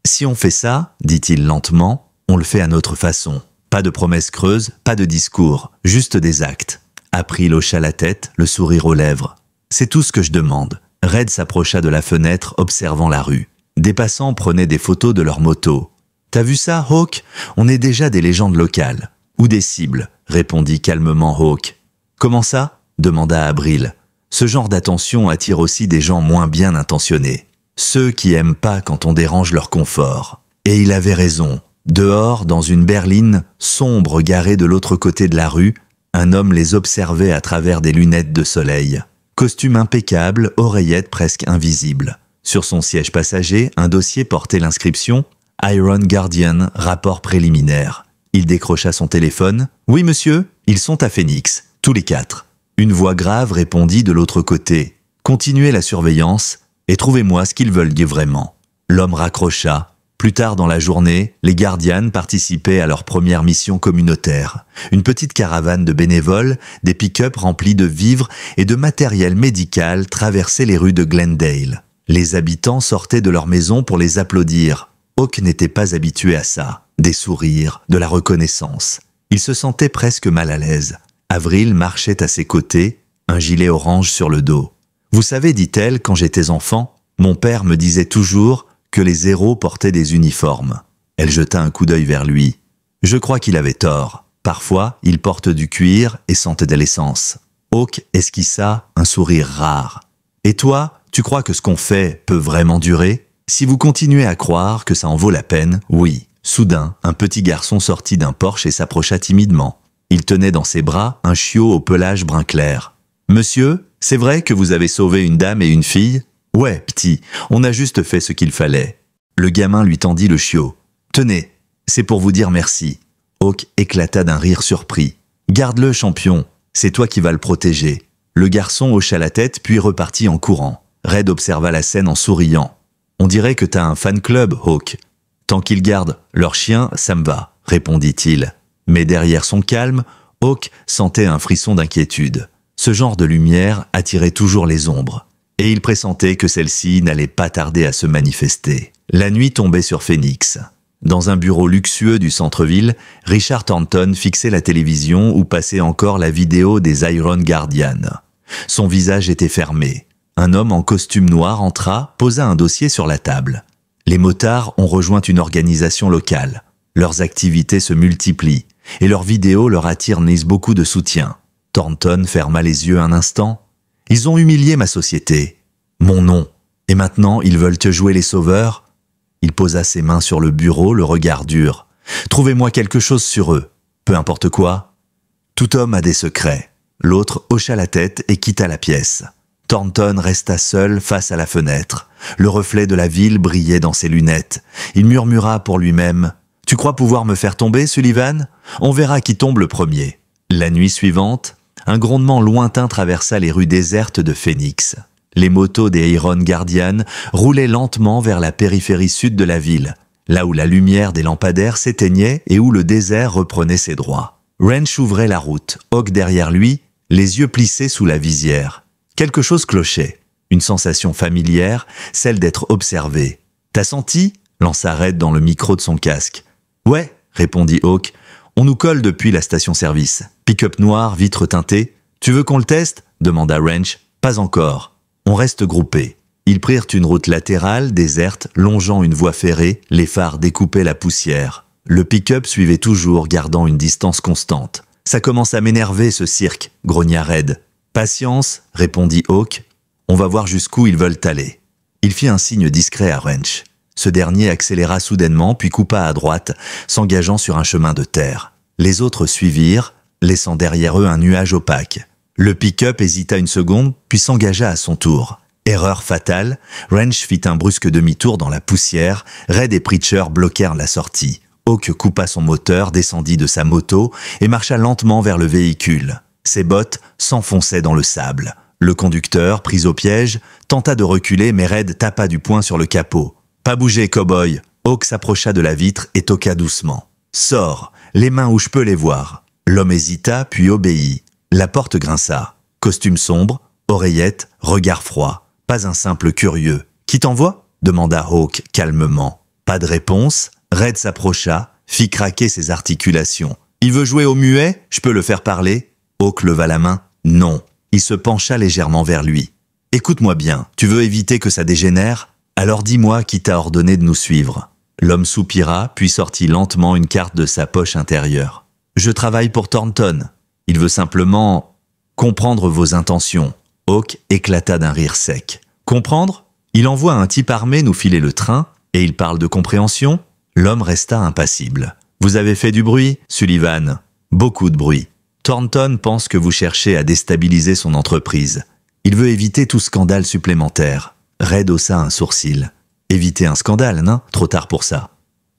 Si on fait ça, dit-il lentement, on le fait à notre façon. Pas de promesses creuses, pas de discours, juste des actes. April hocha la tête, le sourire aux lèvres. « C'est tout ce que je demande. » Red s'approcha de la fenêtre, observant la rue. Des passants prenaient des photos de leurs motos. « T'as vu ça, Hawk? On est déjà des légendes locales. »« Ou des cibles, » répondit calmement Hawk. « Comment ça? » demanda April. « Ce genre d'attention attire aussi des gens moins bien intentionnés. Ceux qui aiment pas quand on dérange leur confort. » Et il avait raison. Dehors, dans une berline sombre garée de l'autre côté de la rue, un homme les observait à travers des lunettes de soleil. Costume impeccable, oreillettes presque invisibles. Sur son siège passager, un dossier portait l'inscription « Iron Guardian, rapport préliminaire ». Il décrocha son téléphone. « Oui, monsieur, ils sont à Phoenix, tous les 4. » Une voix grave répondit de l'autre côté. « Continuez la surveillance et trouvez-moi ce qu'ils veulent dire vraiment. » L'homme raccrocha. Plus tard dans la journée, les Guardians participaient à leur première mission communautaire. Une petite caravane de bénévoles, des pick-up remplis de vivres et de matériel médical traversaient les rues de Glendale. Les habitants sortaient de leur maison pour les applaudir. Hawk n'était pas habitué à ça. Des sourires, de la reconnaissance. Il se sentait presque mal à l'aise. Avril marchait à ses côtés, un gilet orange sur le dos. « Vous savez, dit-elle, quand j'étais enfant, mon père me disait toujours que les héros portaient des uniformes. » Elle jeta un coup d'œil vers lui. « Je crois qu'il avait tort. Parfois, ils portent du cuir et sentent de l'essence. » Hawk esquissa un sourire rare. « Et toi, tu crois que ce qu'on fait peut vraiment durer ? Si vous continuez à croire que ça en vaut la peine, oui. » Soudain, un petit garçon sortit d'un porche et s'approcha timidement. Il tenait dans ses bras un chiot au pelage brun clair. « Monsieur, c'est vrai que vous avez sauvé une dame et une fille ? » « Ouais, petit, on a juste fait ce qu'il fallait. » Le gamin lui tendit le chiot. « Tenez, c'est pour vous dire merci. » Hawk éclata d'un rire surpris. « Garde-le, champion, c'est toi qui vas le protéger. » Le garçon hocha la tête puis repartit en courant. Red observa la scène en souriant. « On dirait que t'as un fan club, Hawk. »« Tant qu'ils gardent leur chien, ça me va, » répondit-il. Mais derrière son calme, Hawk sentait un frisson d'inquiétude. Ce genre de lumière attirait toujours les ombres. Et il pressentait que celle-ci n'allait pas tarder à se manifester. La nuit tombait sur Phoenix. Dans un bureau luxueux du centre-ville, Richard Thornton fixait la télévision où passait encore la vidéo des Iron Guardians. Son visage était fermé. Un homme en costume noir entra, posa un dossier sur la table. Les motards ont rejoint une organisation locale. Leurs activités se multiplient et leurs vidéos leur attirent beaucoup de soutien. Thornton ferma les yeux un instant. Ils ont humilié ma société, mon nom, et maintenant ils veulent te jouer les sauveurs. Il posa ses mains sur le bureau, le regard dur. Trouvez-moi quelque chose sur eux, peu importe quoi. Tout homme a des secrets. L'autre hocha la tête et quitta la pièce. Thornton resta seul face à la fenêtre. Le reflet de la ville brillait dans ses lunettes. Il murmura pour lui-même. « Tu crois pouvoir me faire tomber, Sullivan ? On verra qui tombe le premier. » La nuit suivante, un grondement lointain traversa les rues désertes de Phoenix. Les motos des Iron Guardians roulaient lentement vers la périphérie sud de la ville, là où la lumière des lampadaires s'éteignait et où le désert reprenait ses droits. Wrench ouvrait la route, Hawk derrière lui, les yeux plissés sous la visière. Quelque chose clochait, une sensation familière, celle d'être observé. « T'as senti ?» lança Red dans le micro de son casque. « Ouais », répondit Hawk. « On nous colle depuis la station-service. Pick-up noir, vitre teintée. Tu veux qu'on le teste ?» demanda Wrench. « Pas encore. » On reste groupés. Ils prirent une route latérale, déserte, longeant une voie ferrée, les phares découpaient la poussière. Le pick-up suivait toujours, gardant une distance constante. « Ça commence à m'énerver, ce cirque », grogna Red. « Patience, » répondit Hawk. « On va voir jusqu'où ils veulent aller. » Il fit un signe discret à Wrench. Ce dernier accéléra soudainement, puis coupa à droite, s'engageant sur un chemin de terre. Les autres suivirent, laissant derrière eux un nuage opaque. Le pick-up hésita une seconde, puis s'engagea à son tour. Erreur fatale, Wrench fit un brusque demi-tour dans la poussière, Red et Preacher bloquèrent la sortie. Hawk coupa son moteur, descendit de sa moto et marcha lentement vers le véhicule. Ses bottes s'enfonçaient dans le sable. Le conducteur, pris au piège, tenta de reculer, mais Red tapa du poing sur le capot. « Pas bouger, cow-boy !» Hawk s'approcha de la vitre et toqua doucement. « Sors, les mains où je peux les voir. » L'homme hésita, puis obéit. La porte grinça. Costume sombre, oreillette, regard froid. Pas un simple curieux. « Qui t'envoie ?» demanda Hawk calmement. Pas de réponse. Red s'approcha, fit craquer ses articulations. « Il veut jouer au muet ? Je peux le faire parler ?» Hawk leva la main. « Non. » Il se pencha légèrement vers lui. « Écoute-moi bien, tu veux éviter que ça dégénère ? Alors dis-moi qui t'a ordonné de nous suivre. » L'homme soupira, puis sortit lentement une carte de sa poche intérieure. « Je travaille pour Thornton. Il veut simplement comprendre vos intentions. » Hawk éclata d'un rire sec. « Comprendre ? Il envoie un type armé nous filer le train, et il parle de compréhension ?» L'homme resta impassible. « Vous avez fait du bruit, Sullivan. Beaucoup de bruit. Thornton pense que vous cherchez à déstabiliser son entreprise. Il veut éviter tout scandale supplémentaire. » Red haussa un sourcil. « Éviter un scandale, non ? Trop tard pour ça. »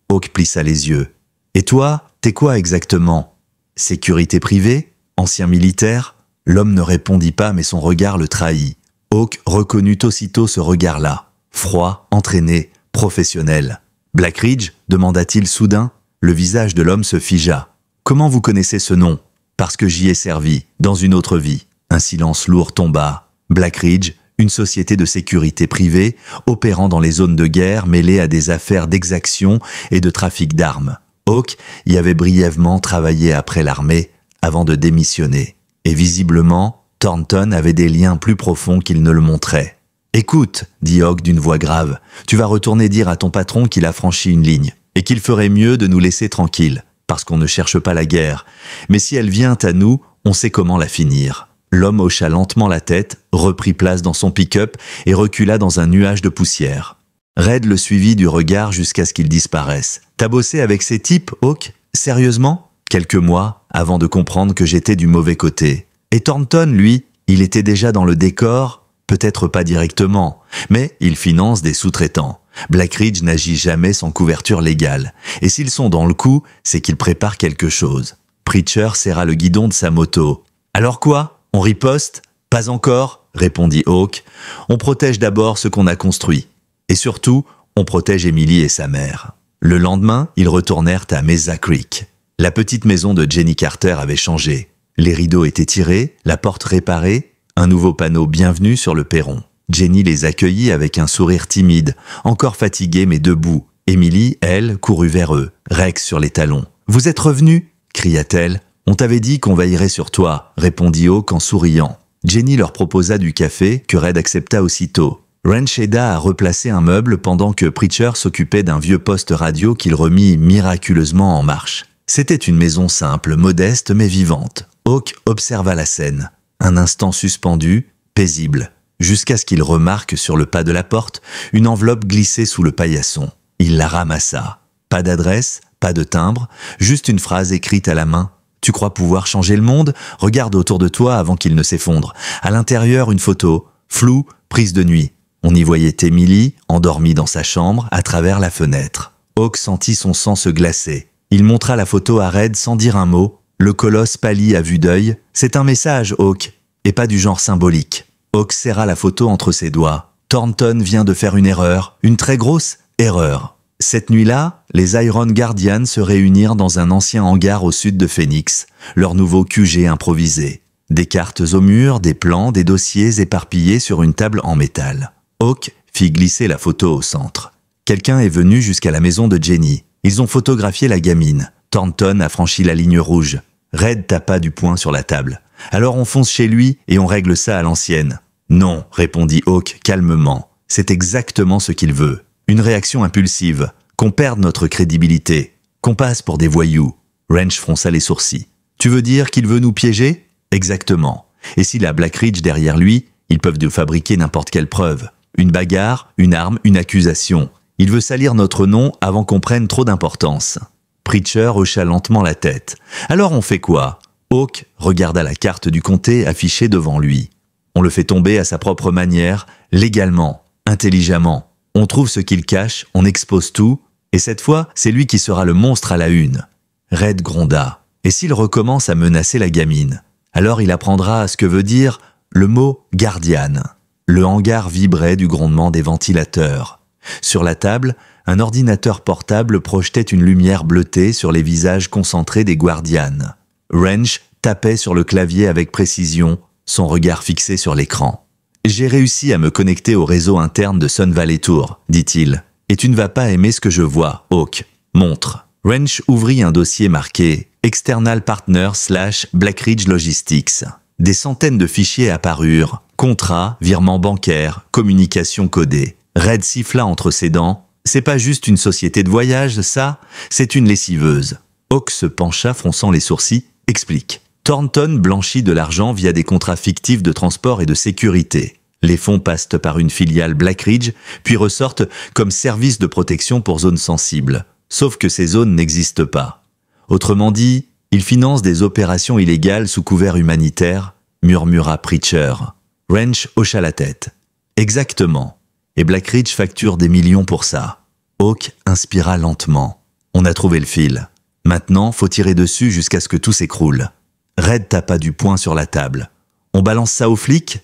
Hawk plissa les yeux. « Et toi ? t'es quoi exactement? Sécurité privée? Ancien militaire? L'homme ne répondit pas, mais son regard le trahit. Hawk reconnut aussitôt ce regard-là. Froid, entraîné, professionnel. Blackridge demanda-t-il soudain. Le visage de l'homme se figea. Comment vous connaissez ce nom? Parce que j'y ai servi, dans une autre vie. Un silence lourd tomba. Blackridge, une société de sécurité privée, opérant dans les zones de guerre mêlées à des affaires d'exaction et de trafic d'armes. Hawk y avait brièvement travaillé après l'armée, avant de démissionner. Et visiblement, Thornton avait des liens plus profonds qu'il ne le montrait. « Écoute, dit Hawk d'une voix grave, tu vas retourner dire à ton patron qu'il a franchi une ligne, et qu'il ferait mieux de nous laisser tranquilles, parce qu'on ne cherche pas la guerre. Mais si elle vient à nous, on sait comment la finir. » L'homme hocha lentement la tête, reprit place dans son pick-up et recula dans un nuage de poussière. Red le suivit du regard jusqu'à ce qu'il disparaisse. « T'as bossé avec ces types, Hawk? Sérieusement ?» Quelques mois, avant de comprendre que j'étais du mauvais côté. Et Thornton, lui, il était déjà dans le décor, peut-être pas directement, mais il finance des sous-traitants. Blackridge n'agit jamais sans couverture légale. Et s'ils sont dans le coup, c'est qu'ils préparent quelque chose. Preacher serra le guidon de sa moto. « Alors quoi? On riposte? Pas encore, répondit Hawk. On protège d'abord ce qu'on a construit. Et surtout, on protège Emily et sa mère. Le lendemain, ils retournèrent à Mesa Creek. La petite maison de Jenny Carter avait changé. Les rideaux étaient tirés, la porte réparée, un nouveau panneau bienvenue sur le perron. Jenny les accueillit avec un sourire timide, encore fatiguée mais debout. Emily, elle, courut vers eux, Rex sur les talons. « Vous êtes revenus ?» cria-t-elle. « On t'avait dit qu'on veillerait sur toi », répondit Hawk en souriant. Jenny leur proposa du café, que Red accepta aussitôt. Wrench aida à replacer un meuble pendant que Preacher s'occupait d'un vieux poste radio qu'il remit miraculeusement en marche. C'était une maison simple, modeste mais vivante. Hawk observa la scène. Un instant suspendu, paisible, jusqu'à ce qu'il remarque sur le pas de la porte une enveloppe glissée sous le paillasson. Il la ramassa. Pas d'adresse, pas de timbre, juste une phrase écrite à la main. « Tu crois pouvoir changer le monde? Regarde autour de toi avant qu'il ne s'effondre. À l'intérieur, une photo, floue, prise de nuit. On y voyait Emily, endormie dans sa chambre, à travers la fenêtre. Hawk sentit son sang se glacer. Il montra la photo à Red sans dire un mot. Le colosse pâlit à vue d'œil. « C'est un message, Hawk, et pas du genre symbolique. » Hawk serra la photo entre ses doigts. Thornton vient de faire une erreur, une très grosse erreur. Cette nuit-là, les Iron Guardians se réunirent dans un ancien hangar au sud de Phoenix, leur nouveau QG improvisé. Des cartes au mur, des plans, des dossiers éparpillés sur une table en métal. Hawk fit glisser la photo au centre. Quelqu'un est venu jusqu'à la maison de Jenny. Ils ont photographié la gamine. Thornton a franchi la ligne rouge. Red tapa du poing sur la table. « Alors on fonce chez lui et on règle ça à l'ancienne. »« Non, répondit Hawk calmement. C'est exactement ce qu'il veut. Une réaction impulsive. Qu'on perde notre crédibilité. Qu'on passe pour des voyous. » Wrench fronça les sourcils. « Tu veux dire qu'il veut nous piéger ? » « Exactement. Et s'il a Blackridge derrière lui, ils peuvent nous fabriquer n'importe quelle preuve. Une bagarre, une arme, une accusation. Il veut salir notre nom avant qu'on prenne trop d'importance. » Preacher hocha lentement la tête. « Alors on fait quoi ?» Hawk regarda la carte du comté affichée devant lui. « On le fait tomber à sa propre manière, légalement, intelligemment. On trouve ce qu'il cache, on expose tout, et cette fois, c'est lui qui sera le monstre à la une. » Red gronda. « Et s'il recommence à menacer la gamine ? Alors il apprendra ce que veut dire le mot « Guardian ». Le hangar vibrait du grondement des ventilateurs. Sur la table, un ordinateur portable projetait une lumière bleutée sur les visages concentrés des Guardians. Wrench tapait sur le clavier avec précision, son regard fixé sur l'écran. « J'ai réussi à me connecter au réseau interne de Sun Valley Tour, dit-il. Et tu ne vas pas aimer ce que je vois, Hawk. Montre. » Wrench ouvrit un dossier marqué « External Partner / Blackridge Logistics ». Des centaines de fichiers apparurent. Contrats, virements bancaires, communications codées. Red siffla entre ses dents. « C'est pas juste une société de voyage, ça, c'est une lessiveuse. » Hawk se pencha, fronçant les sourcils. « Explique. » Thornton blanchit de l'argent via des contrats fictifs de transport et de sécurité. Les fonds passent par une filiale Blackridge, puis ressortent comme service de protection pour zones sensibles. Sauf que ces zones n'existent pas. Autrement dit, il finance des opérations illégales sous couvert humanitaire, murmura Preacher. Wrench hocha la tête. Exactement. Et Blackridge facture des millions pour ça. Hawk inspira lentement. On a trouvé le fil. Maintenant, faut tirer dessus jusqu'à ce que tout s'écroule. Red tapa du poing sur la table. On balance ça aux flics?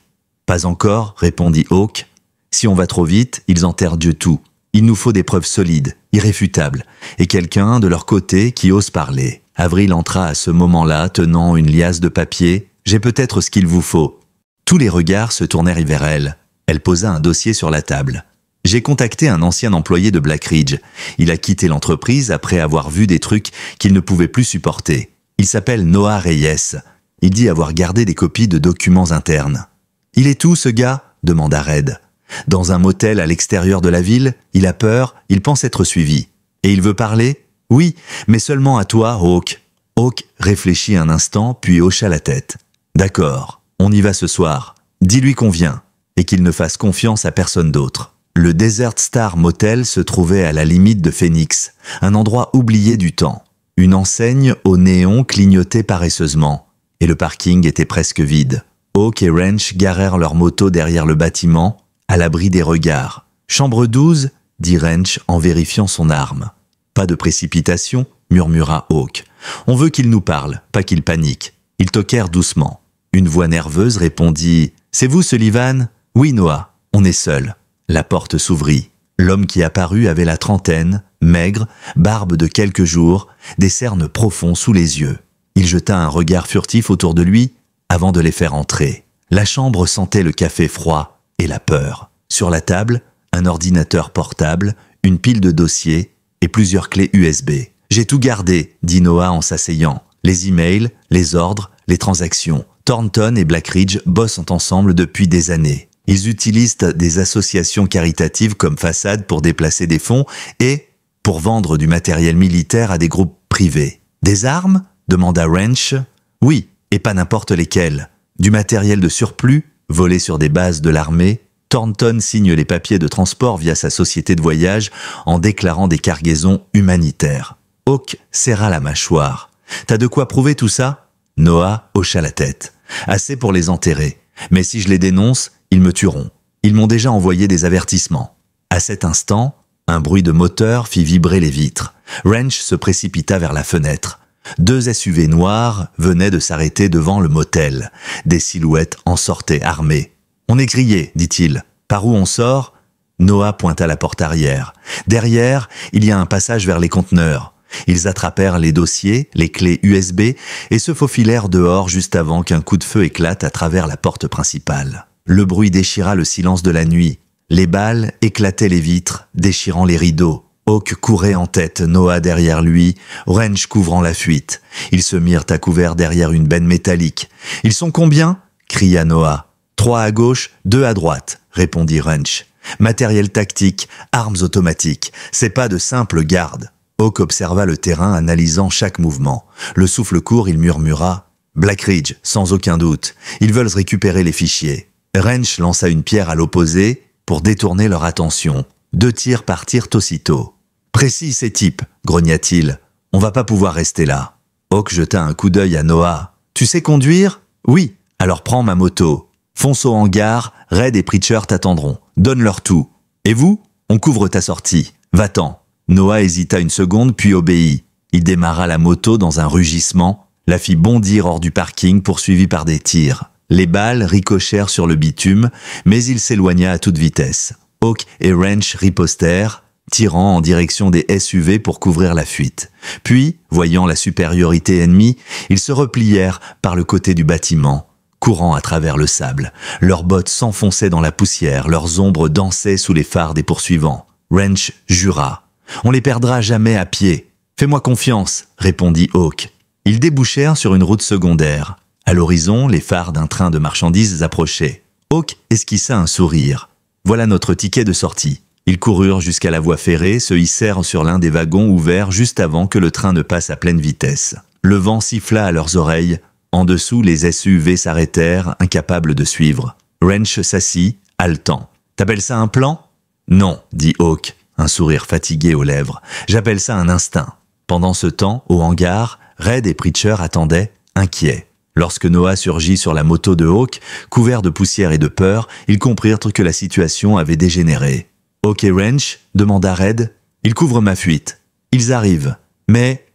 Pas encore, répondit Hawk. Si on va trop vite, ils enterrent Dieu tout. Il nous faut des preuves solides, irréfutables, et quelqu'un de leur côté qui ose parler. Avril entra à ce moment-là, tenant une liasse de papier. J'ai peut-être ce qu'il vous faut. Tous les regards se tournèrent vers elle. Elle posa un dossier sur la table. J'ai contacté un ancien employé de Blackridge. Il a quitté l'entreprise après avoir vu des trucs qu'il ne pouvait plus supporter. Il s'appelle Noah Reyes. Il dit avoir gardé des copies de documents internes. « Il est où, ce gars ?» demanda Red. « Dans un motel à l'extérieur de la ville, il a peur, il pense être suivi. Et il veut parler ? Oui, mais seulement à toi, Hawk. » Hawk réfléchit un instant, puis hocha la tête. « D'accord, on y va ce soir. Dis-lui qu'on vient, et qu'il ne fasse confiance à personne d'autre. » Le Desert Star Motel se trouvait à la limite de Phoenix, un endroit oublié du temps. Une enseigne au néon clignotait paresseusement, et le parking était presque vide. Hawk et Wrench garèrent leur moto derrière le bâtiment, à l'abri des regards. « Chambre 12 » dit Wrench en vérifiant son arme. « Pas de précipitation » murmura Hawk. « On veut qu'il nous parle, pas qu'il panique. » Ils toquèrent doucement. Une voix nerveuse répondit « C'est vous, Sullivan ?»« Oui, Noah, on est seuls. » La porte s'ouvrit. L'homme qui apparut avait la trentaine, maigre, barbe de quelques jours, des cernes profonds sous les yeux. Il jeta un regard furtif autour de lui avant de les faire entrer. La chambre sentait le café froid et la peur. Sur la table, un ordinateur portable, une pile de dossiers et plusieurs clés USB. « J'ai tout gardé », dit Noah en s'asseyant. « Les emails, les ordres, les transactions. Thornton et Blackridge bossent ensemble depuis des années. Ils utilisent des associations caritatives comme façade pour déplacer des fonds et pour vendre du matériel militaire à des groupes privés. « Des armes ?» demanda Wrench. « Oui, et pas n'importe lesquelles. Du matériel de surplus, volé sur des bases de l'armée. Thornton signe les papiers de transport via sa société de voyage en déclarant des cargaisons humanitaires. » Hawk serra la mâchoire. « T'as de quoi prouver tout ça ?» Noah hocha la tête. « Assez pour les enterrer. Mais si je les dénonce, ils me tueront. Ils m'ont déjà envoyé des avertissements. » À cet instant, un bruit de moteur fit vibrer les vitres. Wrench se précipita vers la fenêtre. 2 SUV noirs venaient de s'arrêter devant le motel. Des silhouettes en sortaient armées. « On est grillé, dit-il. Par où on sort ?» Noah pointa la porte arrière. Derrière, il y a un passage vers les conteneurs. Ils attrapèrent les dossiers, les clés USB et se faufilèrent dehors juste avant qu'un coup de feu éclate à travers la porte principale. Le bruit déchira le silence de la nuit. Les balles éclataient les vitres, déchirant les rideaux. Hawk courait en tête, Noah derrière lui, Wrench couvrant la fuite. Ils se mirent à couvert derrière une benne métallique. « Ils sont combien ?» cria Noah. « 3 à gauche, 2 à droite », répondit Wrench. « Matériel tactique, armes automatiques, c'est pas de simples gardes. » Hawk observa le terrain, analysant chaque mouvement. Le souffle court, il murmura « Blackridge, sans aucun doute. Ils veulent récupérer les fichiers. » Wrench lança une pierre à l'opposé pour détourner leur attention. 2 tirs partirent aussitôt. « Précis ces types, grogna-t-il. On va pas pouvoir rester là. » Hawk jeta un coup d'œil à Noah. « Tu sais conduire ? Oui. Alors prends ma moto. Fonce au hangar, Red et Preacher t'attendront. Donne-leur tout. Et vous ? On couvre ta sortie. Va-t'en. » Noah hésita une seconde puis obéit. Il démarra la moto dans un rugissement, la fit bondir hors du parking poursuivi par des tirs. Les balles ricochèrent sur le bitume, mais il s'éloigna à toute vitesse. Hawk et Wrench ripostèrent, tirant en direction des SUV pour couvrir la fuite. Puis, voyant la supériorité ennemie, ils se replièrent par le côté du bâtiment, courant à travers le sable. Leurs bottes s'enfonçaient dans la poussière, leurs ombres dansaient sous les phares des poursuivants. Wrench jura. « On les perdra jamais à pied. Fais-moi confiance, » répondit Hawk. Ils débouchèrent sur une route secondaire. À l'horizon, les phares d'un train de marchandises approchaient. Hawk esquissa un sourire. « Voilà notre ticket de sortie. » Ils coururent jusqu'à la voie ferrée, se hissèrent sur l'un des wagons ouverts juste avant que le train ne passe à pleine vitesse. Le vent siffla à leurs oreilles. En dessous, les SUV s'arrêtèrent, incapables de suivre. Wrench s'assit, haletant. « T'appelles ça un plan ?»« Non, » dit Hawk. Un sourire fatigué aux lèvres. « J'appelle ça un instinct. » Pendant ce temps, au hangar, Red et Preacher attendaient, inquiets. Lorsque Noah surgit sur la moto de Hawk, couvert de poussière et de peur, ils comprirent que la situation avait dégénéré. « Hawk et Wrench ?» demanda Red. « Ils couvrent ma fuite. Ils arrivent. Mais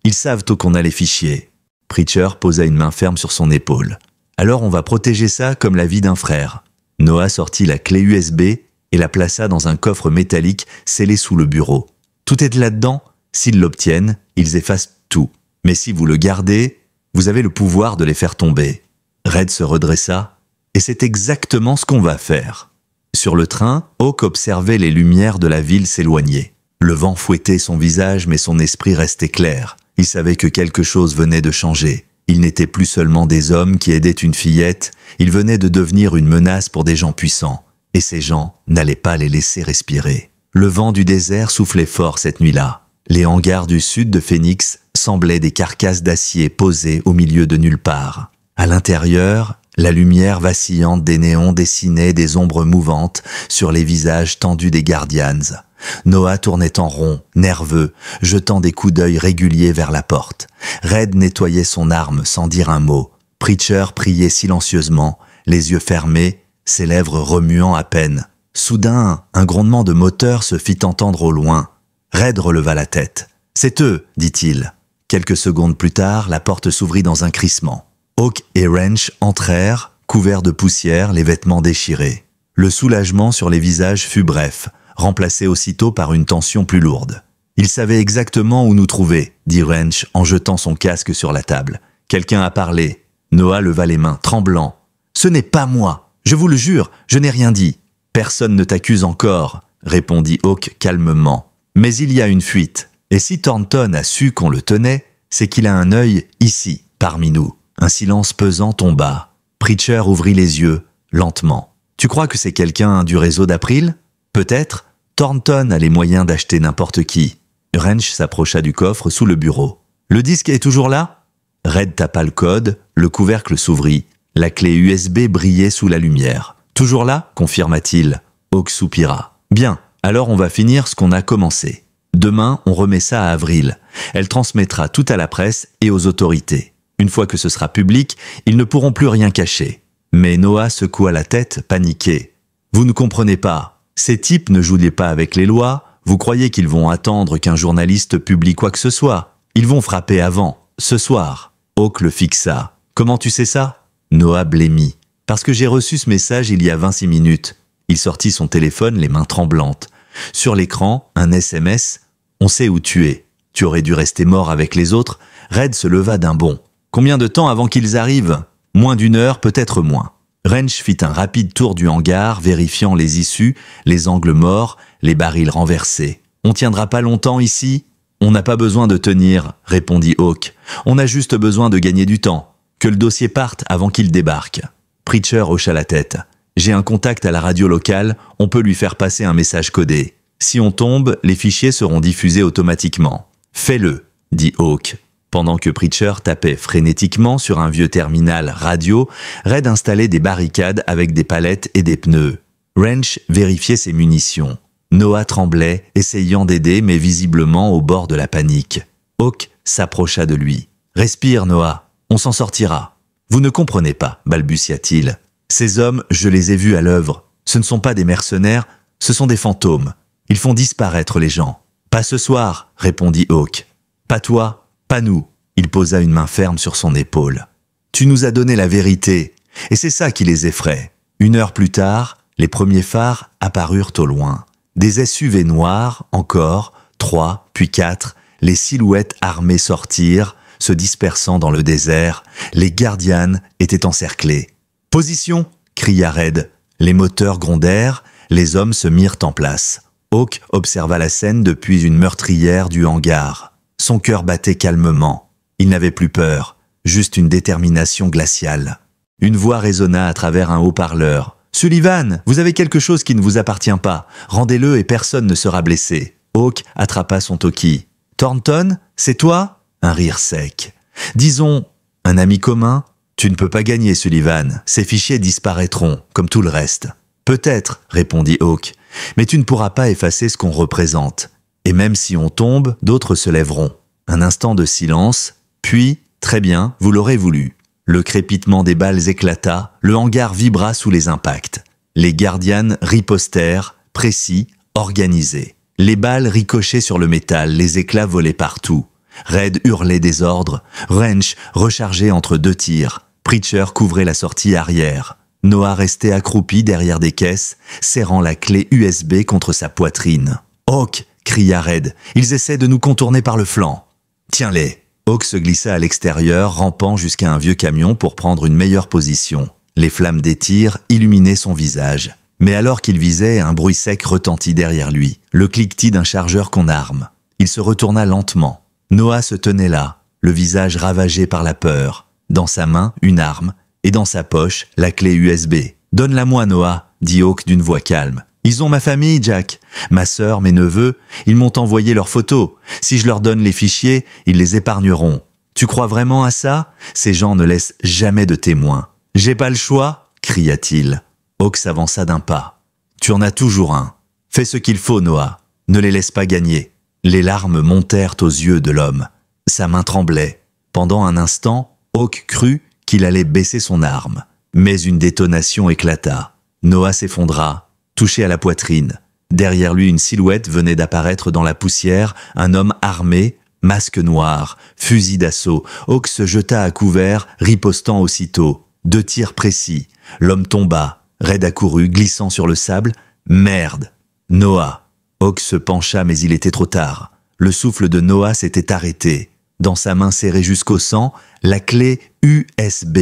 Ils savent tôt qu'on a les fichiers. Preacher posa une main ferme sur son épaule. Alors on va protéger ça comme la vie d'un frère. Noah sortit la clé USB et la plaça dans un coffre métallique scellé sous le bureau. Tout est là-dedans. S'ils l'obtiennent, ils effacent tout. Mais si vous le gardez, vous avez le pouvoir de les faire tomber. Red se redressa, et c'est exactement ce qu'on va faire. Sur le train, Hawk observait les lumières de la ville s'éloigner. Le vent fouettait son visage, mais son esprit restait clair. Il savait que quelque chose venait de changer. Ils n'étaient plus seulement des hommes qui aidaient une fillette, ils venaient de devenir une menace pour des gens puissants. Et ces gens n'allaient pas les laisser respirer. Le vent du désert soufflait fort cette nuit-là. Les hangars du sud de Phoenix semblaient des carcasses d'acier posées au milieu de nulle part. À l'intérieur, la lumière vacillante des néons dessinait des ombres mouvantes sur les visages tendus des Guardians. Noah tournait en rond, nerveux, jetant des coups d'œil réguliers vers la porte. Red nettoyait son arme sans dire un mot. Preacher priait silencieusement, les yeux fermés, ses lèvres remuant à peine. Soudain, un grondement de moteur se fit entendre au loin. Red releva la tête. « C'est eux », dit-il. Quelques secondes plus tard, la porte s'ouvrit dans un crissement. Hawk et Wrench entrèrent, couverts de poussière, les vêtements déchirés. Le soulagement sur les visages fut bref, remplacé aussitôt par une tension plus lourde. « Ils savaient exactement où nous trouver », dit Wrench en jetant son casque sur la table. « Quelqu'un a parlé. » Noah leva les mains, tremblant. « Ce n'est pas moi. Je vous le jure, je n'ai rien dit. »« Personne ne t'accuse encore, » répondit Hawk calmement. « Mais il y a une fuite. Et si Thornton a su qu'on le tenait, c'est qu'il a un œil ici, parmi nous. » Un silence pesant tomba. Preacher ouvrit les yeux, lentement. « Tu crois que c'est quelqu'un du réseau d'April ? Peut-être. Thornton a les moyens d'acheter n'importe qui. » Wrench s'approcha du coffre sous le bureau. « Le disque est toujours là ?» Red tapa le code, le couvercle s'ouvrit. La clé USB brillait sous la lumière. « Toujours là ?» confirma-t-il. Hawk soupira. « Bien, alors on va finir ce qu'on a commencé. Demain, on remet ça à Avril. Elle transmettra tout à la presse et aux autorités. Une fois que ce sera public, ils ne pourront plus rien cacher. » Mais Noah secoua la tête, paniqué. « Vous ne comprenez pas. Ces types ne jouaient pas avec les lois. Vous croyez qu'ils vont attendre qu'un journaliste publie quoi que ce soit? Ils vont frapper avant, ce soir. » Hawk le fixa. « Comment tu sais ça ?» Noah blêmit. « Parce que j'ai reçu ce message il y a 26 minutes. » Il sortit son téléphone, les mains tremblantes. Sur l'écran, un SMS. « On sait où tu es. Tu aurais dû rester mort avec les autres. » Red se leva d'un bond. « Combien de temps avant qu'ils arrivent ? Moins d'1 heure, peut-être moins. » Wrench fit un rapide tour du hangar, vérifiant les issues, les angles morts, les barils renversés. « On tiendra pas longtemps ici ? » « On n'a pas besoin de tenir, » répondit Hawk. « On a juste besoin de gagner du temps. Que le dossier parte avant qu'il débarque. » Preacher hocha la tête. « J'ai un contact à la radio locale, on peut lui faire passer un message codé. Si on tombe, les fichiers seront diffusés automatiquement. »« Fais-le, » dit Hawk. Pendant que Preacher tapait frénétiquement sur un vieux terminal radio, Red installait des barricades avec des palettes et des pneus. Wrench vérifiait ses munitions. Noah tremblait, essayant d'aider, mais visiblement au bord de la panique. Hawk s'approcha de lui. « Respire, Noah, on s'en sortira. »« Vous ne comprenez pas, balbutia-t-il. Ces hommes, je les ai vus à l'œuvre. Ce ne sont pas des mercenaires, ce sont des fantômes. Ils font disparaître les gens. »« Pas ce soir, » répondit Hawk. « Pas toi, pas nous. » Il posa une main ferme sur son épaule. « Tu nous as donné la vérité, et c'est ça qui les effraie. » 1 heure plus tard, les premiers phares apparurent au loin. Des SUV noirs, encore, 3, puis 4, les silhouettes armées sortirent, se dispersant dans le désert. Les Guardians étaient encerclés. « Position !» cria Red. Les moteurs grondèrent, les hommes se mirent en place. Hawk observa la scène depuis une meurtrière du hangar. Son cœur battait calmement. Il n'avait plus peur, juste une détermination glaciale. Une voix résonna à travers un haut-parleur. « Sullivan, vous avez quelque chose qui ne vous appartient pas. Rendez-le et personne ne sera blessé. » Hawk attrapa son toki. « Thornton, c'est toi ?» Un rire sec. « Disons, un ami commun ? Tu ne peux pas gagner, Sullivan. Ces fichiers disparaîtront, comme tout le reste. »« Peut-être, » répondit Hawk. « Mais tu ne pourras pas effacer ce qu'on représente. Et même si on tombe, d'autres se lèveront. » Un instant de silence, puis « Très bien, vous l'aurez voulu. » Le crépitement des balles éclata, le hangar vibra sous les impacts. Les Guardians ripostèrent, précis, organisés. Les balles ricochaient sur le métal, les éclats volaient partout. Red hurlait des ordres. Wrench rechargeait entre deux tirs. Preacher couvrait la sortie arrière. Noah restait accroupi derrière des caisses, serrant la clé USB contre sa poitrine. « Hawk !» cria Red. « Ils essaient de nous contourner par le flanc. »« Tiens-les !» Hawk se glissa à l'extérieur, rampant jusqu'à un vieux camion pour prendre une meilleure position. Les flammes des tirs illuminaient son visage. Mais alors qu'il visait, un bruit sec retentit derrière lui, le cliquetis d'un chargeur qu'on arme. Il se retourna lentement. Noah se tenait là, le visage ravagé par la peur. Dans sa main, une arme, et dans sa poche, la clé USB. « Donne-la-moi, Noah », dit Hawk d'une voix calme. « Ils ont ma famille, Jack. Ma sœur, mes neveux, ils m'ont envoyé leurs photos. Si je leur donne les fichiers, ils les épargneront. Tu crois vraiment à ça? Ces gens ne laissent jamais de témoins. »« J'ai pas le choix ?» cria-t-il. Hawk s'avança d'un pas. « Tu en as toujours un. Fais ce qu'il faut, Noah. Ne les laisse pas gagner. » Les larmes montèrent aux yeux de l'homme. Sa main tremblait. Pendant un instant, Hawk crut qu'il allait baisser son arme. Mais une détonation éclata. Noah s'effondra, touché à la poitrine. Derrière lui, une silhouette venait d'apparaître dans la poussière, un homme armé, masque noir, fusil d'assaut. Hawk se jeta à couvert, ripostant aussitôt. 2 tirs précis. L'homme tomba. Red accourut, glissant sur le sable. Merde! Noah! Hawk se pencha, mais il était trop tard. Le souffle de Noah s'était arrêté. Dans sa main serrée jusqu'au sang, la clé USB.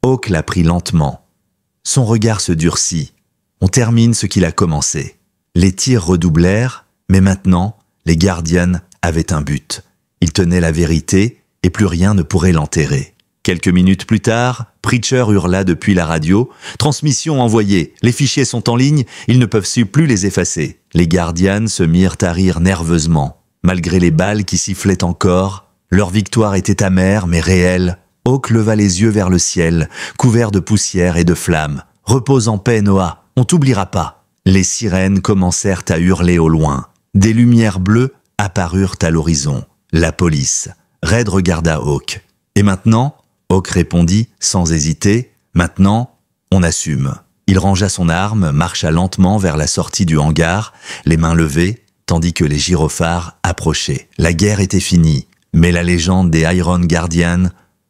Hawk la prit lentement. Son regard se durcit. On termine ce qu'il a commencé. Les tirs redoublèrent, mais maintenant, les Guardians avaient un but. Ils tenaient la vérité, et plus rien ne pourrait l'enterrer. Quelques minutes plus tard, Preacher hurla depuis la radio. « Transmission envoyée. Les fichiers sont en ligne, ils ne peuvent plus les effacer. » Les Guardians se mirent à rire nerveusement. Malgré les balles qui sifflaient encore, leur victoire était amère mais réelle. Hawk leva les yeux vers le ciel, couvert de poussière et de flammes. « Repose en paix, Noah, on t'oubliera pas. » Les sirènes commencèrent à hurler au loin. Des lumières bleues apparurent à l'horizon. La police. Red regarda Hawk. « Et maintenant ?» Hawk répondit sans hésiter. « Maintenant, on assume. » Il rangea son arme, marcha lentement vers la sortie du hangar, les mains levées, tandis que les gyrophares approchaient. La guerre était finie, mais la légende des Iron Guardians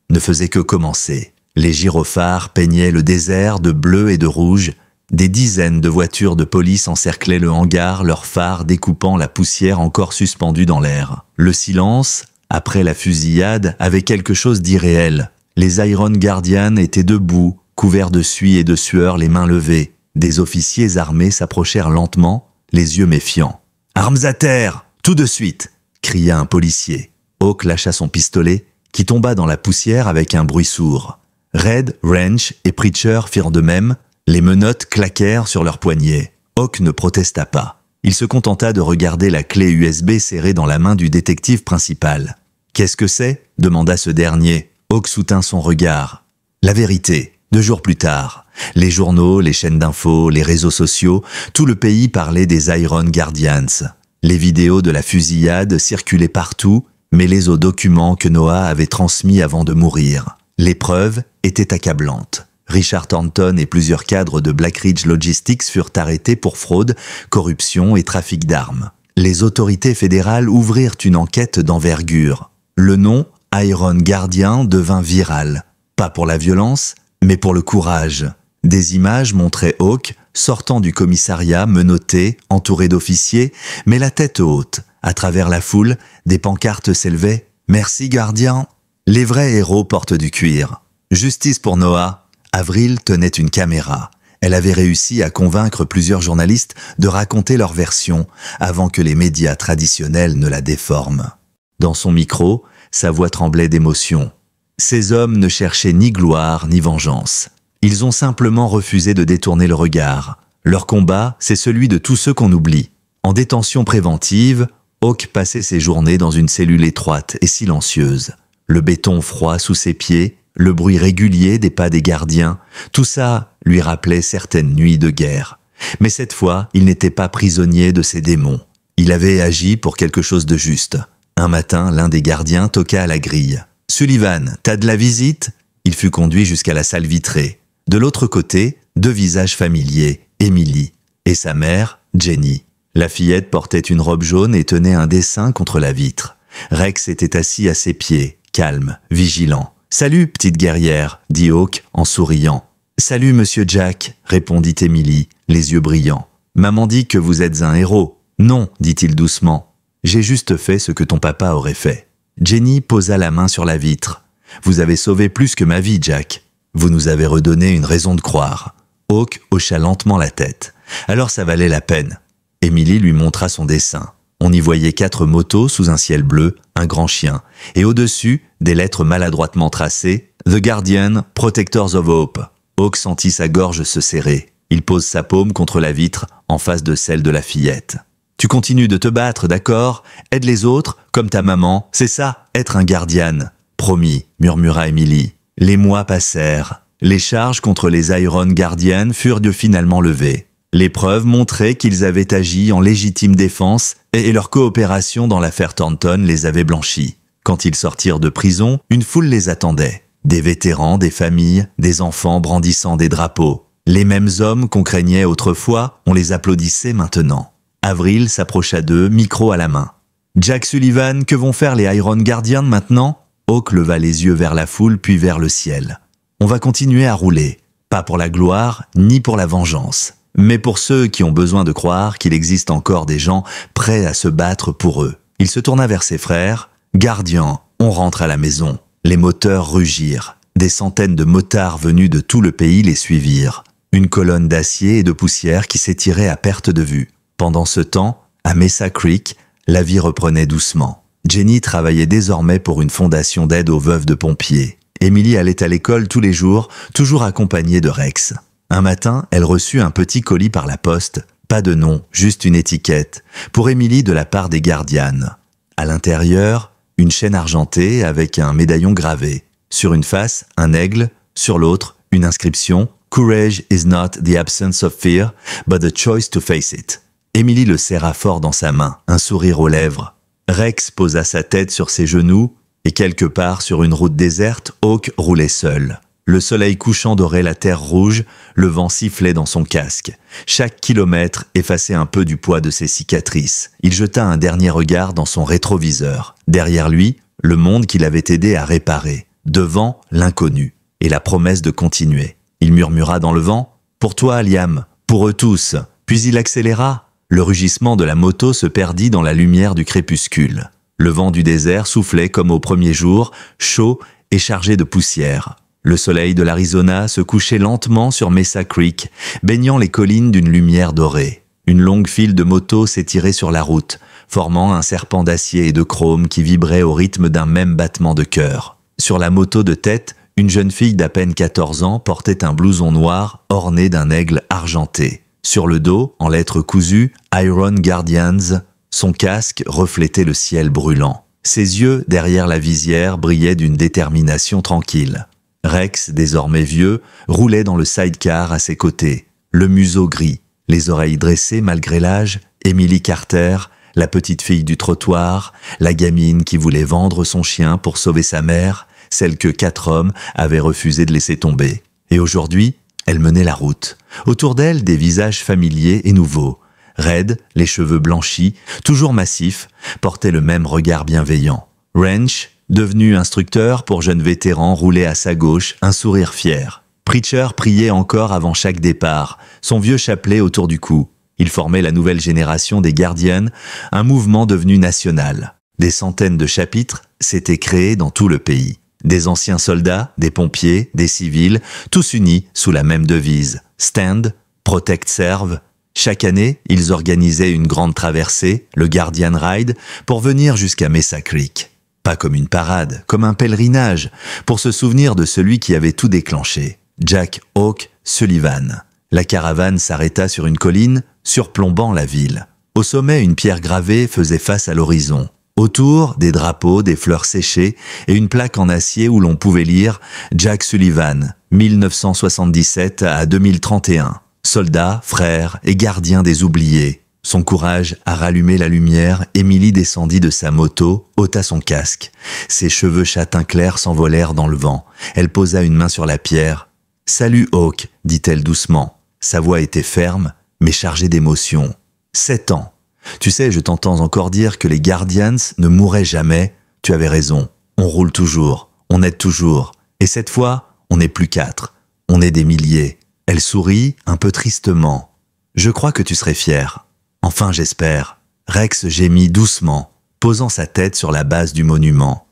ne faisait que commencer. Les gyrophares peignaient le désert de bleu et de rouge. Des dizaines de voitures de police encerclaient le hangar, leurs phares découpant la poussière encore suspendue dans l'air. Le silence, après la fusillade, avait quelque chose d'irréel. Les Iron Guardians étaient debout, couverts de suie et de sueur, les mains levées. Des officiers armés s'approchèrent lentement, les yeux méfiants. « Armes à terre, tout de suite !» cria un policier. Hawk lâcha son pistolet, qui tomba dans la poussière avec un bruit sourd. Red, Wrench et Preacher firent de même. Les menottes claquèrent sur leurs poignets. Hawk ne protesta pas. Il se contenta de regarder la clé USB serrée dans la main du détective principal. « Qu'est-ce que c'est ?» demanda ce dernier. Hawk soutint son regard. La vérité. 2 jours plus tard, les journaux, les chaînes d'infos, les réseaux sociaux, tout le pays parlait des Iron Guardians. Les vidéos de la fusillade circulaient partout, mêlées aux documents que Noah avait transmis avant de mourir. Les preuves étaient accablantes. Richard Thornton et plusieurs cadres de Black Ridge Logistics furent arrêtés pour fraude, corruption et trafic d'armes. Les autorités fédérales ouvrirent une enquête d'envergure. Le nom Iron Guardian devint viral. Pas pour la violence, mais pour le courage. Des images montraient Hawk sortant du commissariat menotté, entouré d'officiers, mais la tête haute. À travers la foule, des pancartes s'élevaient. « Merci, Guardian !» Les vrais héros portent du cuir. Justice pour Noah. Avril tenait une caméra. Elle avait réussi à convaincre plusieurs journalistes de raconter leur version avant que les médias traditionnels ne la déforment. Dans son micro, sa voix tremblait d'émotion. Ces hommes ne cherchaient ni gloire ni vengeance. Ils ont simplement refusé de détourner le regard. Leur combat, c'est celui de tous ceux qu'on oublie. En détention préventive, Hawk passait ses journées dans une cellule étroite et silencieuse. Le béton froid sous ses pieds, le bruit régulier des pas des gardiens, tout ça lui rappelait certaines nuits de guerre. Mais cette fois, il n'était pas prisonnier de ses démons. Il avait agi pour quelque chose de juste. Un matin, l'un des gardiens toqua à la grille. « Sullivan, t'as de la visite ?» Il fut conduit jusqu'à la salle vitrée. De l'autre côté, 2 visages familiers, Emily et sa mère, Jenny. La fillette portait une robe jaune et tenait un dessin contre la vitre. Rex était assis à ses pieds, calme, vigilant. « Salut, petite guerrière », dit Hawk en souriant. « Salut, monsieur Jack », répondit Emily, les yeux brillants. « Maman dit que vous êtes un héros. »« Non », dit-il doucement. « J'ai juste fait ce que ton papa aurait fait. » Jenny posa la main sur la vitre. « Vous avez sauvé plus que ma vie, Jack. Vous nous avez redonné une raison de croire. » Hawk hocha lentement la tête. « Alors ça valait la peine. » Emily lui montra son dessin. On y voyait 4 motos sous un ciel bleu, un grand chien, et au-dessus, des lettres maladroitement tracées « The Guardian, Protectors of Hope ». Hawk sentit sa gorge se serrer. Il pose sa paume contre la vitre, en face de celle de la fillette. « Tu continues de te battre, d'accord? Aide les autres, comme ta maman. C'est ça, être un guardian. »« Promis, » murmura Emily. Les mois passèrent. Les charges contre les Iron Guardians furent finalement levées. Les preuves montraient qu'ils avaient agi en légitime défense et leur coopération dans l'affaire Thornton les avait blanchis. Quand ils sortirent de prison, une foule les attendait. Des vétérans, des familles, des enfants brandissant des drapeaux. Les mêmes hommes qu'on craignait autrefois, on les applaudissait maintenant. Avril s'approcha d'eux, micro à la main. « Jack Sullivan, que vont faire les Iron Guardians maintenant ?» Hawk leva les yeux vers la foule puis vers le ciel. « On va continuer à rouler, pas pour la gloire ni pour la vengeance. Mais pour ceux qui ont besoin de croire qu'il existe encore des gens prêts à se battre pour eux. » Il se tourna vers ses frères. « Gardiens, on rentre à la maison. » Les moteurs rugirent. Des centaines de motards venus de tout le pays les suivirent. Une colonne d'acier et de poussière qui s'étirait à perte de vue. Pendant ce temps, à Mesa Creek, la vie reprenait doucement. Jenny travaillait désormais pour une fondation d'aide aux veuves de pompiers. Emily allait à l'école tous les jours, toujours accompagnée de Rex. Un matin, elle reçut un petit colis par la poste. Pas de nom, juste une étiquette. Pour Emily de la part des Guardians. À l'intérieur, une chaîne argentée avec un médaillon gravé. Sur une face, un aigle. Sur l'autre, une inscription « Courage is not the absence of fear, but the choice to face it ». Emily le serra fort dans sa main, un sourire aux lèvres. Rex posa sa tête sur ses genoux, et quelque part sur une route déserte, Hawk roulait seul. Le soleil couchant dorait la terre rouge, le vent sifflait dans son casque. Chaque kilomètre effaçait un peu du poids de ses cicatrices. Il jeta un dernier regard dans son rétroviseur. Derrière lui, le monde qu'il avait aidé à réparer. Devant, l'inconnu, et la promesse de continuer. Il murmura dans le vent « Pour toi, Liam, pour eux tous ». Puis il accéléra. Le rugissement de la moto se perdit dans la lumière du crépuscule. Le vent du désert soufflait comme au premier jour, chaud et chargé de poussière. Le soleil de l'Arizona se couchait lentement sur Mesa Creek, baignant les collines d'une lumière dorée. Une longue file de motos s'étirait sur la route, formant un serpent d'acier et de chrome qui vibrait au rythme d'un même battement de cœur. Sur la moto de tête, une jeune fille d'à peine 14 ans portait un blouson noir orné d'un aigle argenté. Sur le dos, en lettres cousues, Iron Guardians, son casque reflétait le ciel brûlant. Ses yeux, derrière la visière, brillaient d'une détermination tranquille. Rex, désormais vieux, roulait dans le sidecar à ses côtés, le museau gris, les oreilles dressées malgré l'âge, Emily Carter, la petite fille du trottoir, la gamine qui voulait vendre son chien pour sauver sa mère, celle que 4 hommes avaient refusé de laisser tomber. Et aujourd'hui, elle menait la route. Autour d'elle, des visages familiers et nouveaux. Red, les cheveux blanchis, toujours massifs, portait le même regard bienveillant. Wrench, devenu instructeur pour jeunes vétérans, roulait à sa gauche, un sourire fier. Preacher priait encore avant chaque départ, son vieux chapelet autour du cou. Il formait la nouvelle génération des Guardians, un mouvement devenu national. Des centaines de chapitres s'étaient créés dans tout le pays. Des anciens soldats, des pompiers, des civils, tous unis sous la même devise. Stand, Protect, Serve. Chaque année, ils organisaient une grande traversée, le Guardian Ride, pour venir jusqu'à Mesa Creek. Pas comme une parade, comme un pèlerinage, pour se souvenir de celui qui avait tout déclenché. Jack Hawk Sullivan. La caravane s'arrêta sur une colline, surplombant la ville. Au sommet, une pierre gravée faisait face à l'horizon. Autour, des drapeaux, des fleurs séchées et une plaque en acier où l'on pouvait lire « Jack Sullivan, 1977 à 2031. Soldat, frère et gardien des oubliés ». Son courage a rallumé la lumière, Emily descendit de sa moto, ôta son casque. Ses cheveux châtain clair s'envolèrent dans le vent. Elle posa une main sur la pierre. « Salut Hawk », dit-elle doucement. Sa voix était ferme, mais chargée d'émotion. 7 ans. Tu sais, je t'entends encore dire que les Guardians ne mourraient jamais. Tu avais raison. On roule toujours. On aide toujours. Et cette fois, on n'est plus 4. On est des milliers. » Elle sourit un peu tristement. « Je crois que tu serais fier. Enfin, j'espère. » Rex gémit doucement, posant sa tête sur la base du monument.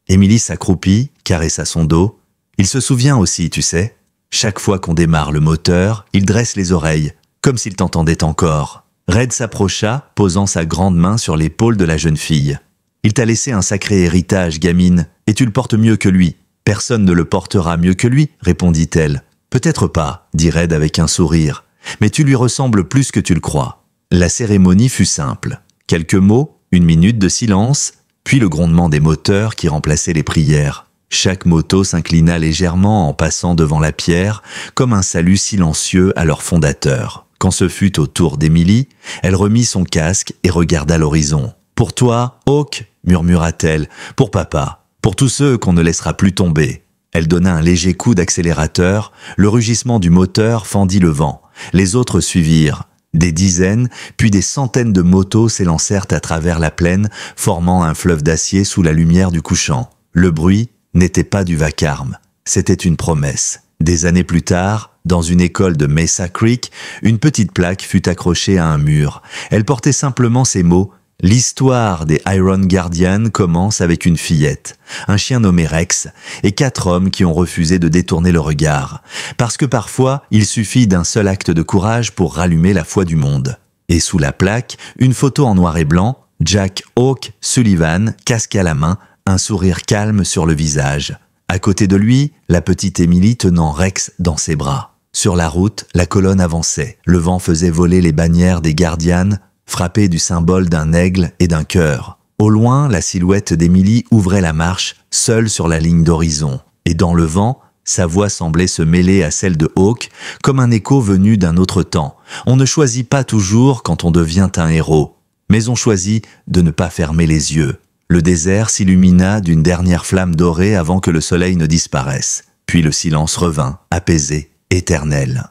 Emily s'accroupit, caressa son dos. Il se souvient aussi, tu sais. Chaque fois qu'on démarre le moteur, il dresse les oreilles, comme s'il t'entendait encore. Red s'approcha, posant sa grande main sur l'épaule de la jeune fille. « Il t'a laissé un sacré héritage, gamine, et tu le portes mieux que lui. Personne ne le portera mieux que lui, répondit-elle. Peut-être pas, dit Red avec un sourire, mais tu lui ressembles plus que tu le crois. La cérémonie fut simple. Quelques mots, 1 minute de silence, puis le grondement des moteurs qui remplaçait les prières. Chaque moto s'inclina légèrement en passant devant la pierre, comme un salut silencieux à leur fondateur. Quand ce fut au tour d'Emily, elle remit son casque et regarda l'horizon. « Pour toi, Hawk, murmura-t-elle, pour papa, pour tous ceux qu'on ne laissera plus tomber. » Elle donna un léger coup d'accélérateur, le rugissement du moteur fendit le vent. Les autres suivirent. Des dizaines, puis des centaines de motos s'élancèrent à travers la plaine, formant un fleuve d'acier sous la lumière du couchant. Le bruit n'était pas du vacarme, c'était une promesse. Des années plus tard, dans une école de Mesa Creek, une petite plaque fut accrochée à un mur. Elle portait simplement ces mots: « L'histoire des Iron Guardians commence avec une fillette, un chien nommé Rex, et 4 hommes qui ont refusé de détourner le regard. Parce que parfois, il suffit d'un seul acte de courage pour rallumer la foi du monde. » Et sous la plaque, une photo en noir et blanc, Jack Hawk Sullivan, casque à la main, un sourire calme sur le visage. À côté de lui, la petite Emily tenant Rex dans ses bras. Sur la route, la colonne avançait. Le vent faisait voler les bannières des Guardians, frappées du symbole d'un aigle et d'un cœur. Au loin, la silhouette d'Emily ouvrait la marche, seule sur la ligne d'horizon. Et dans le vent, sa voix semblait se mêler à celle de Hawk, comme un écho venu d'un autre temps. On ne choisit pas toujours quand on devient un héros, mais on choisit de ne pas fermer les yeux. Le désert s'illumina d'une dernière flamme dorée avant que le soleil ne disparaisse. Puis le silence revint, apaisé, éternel.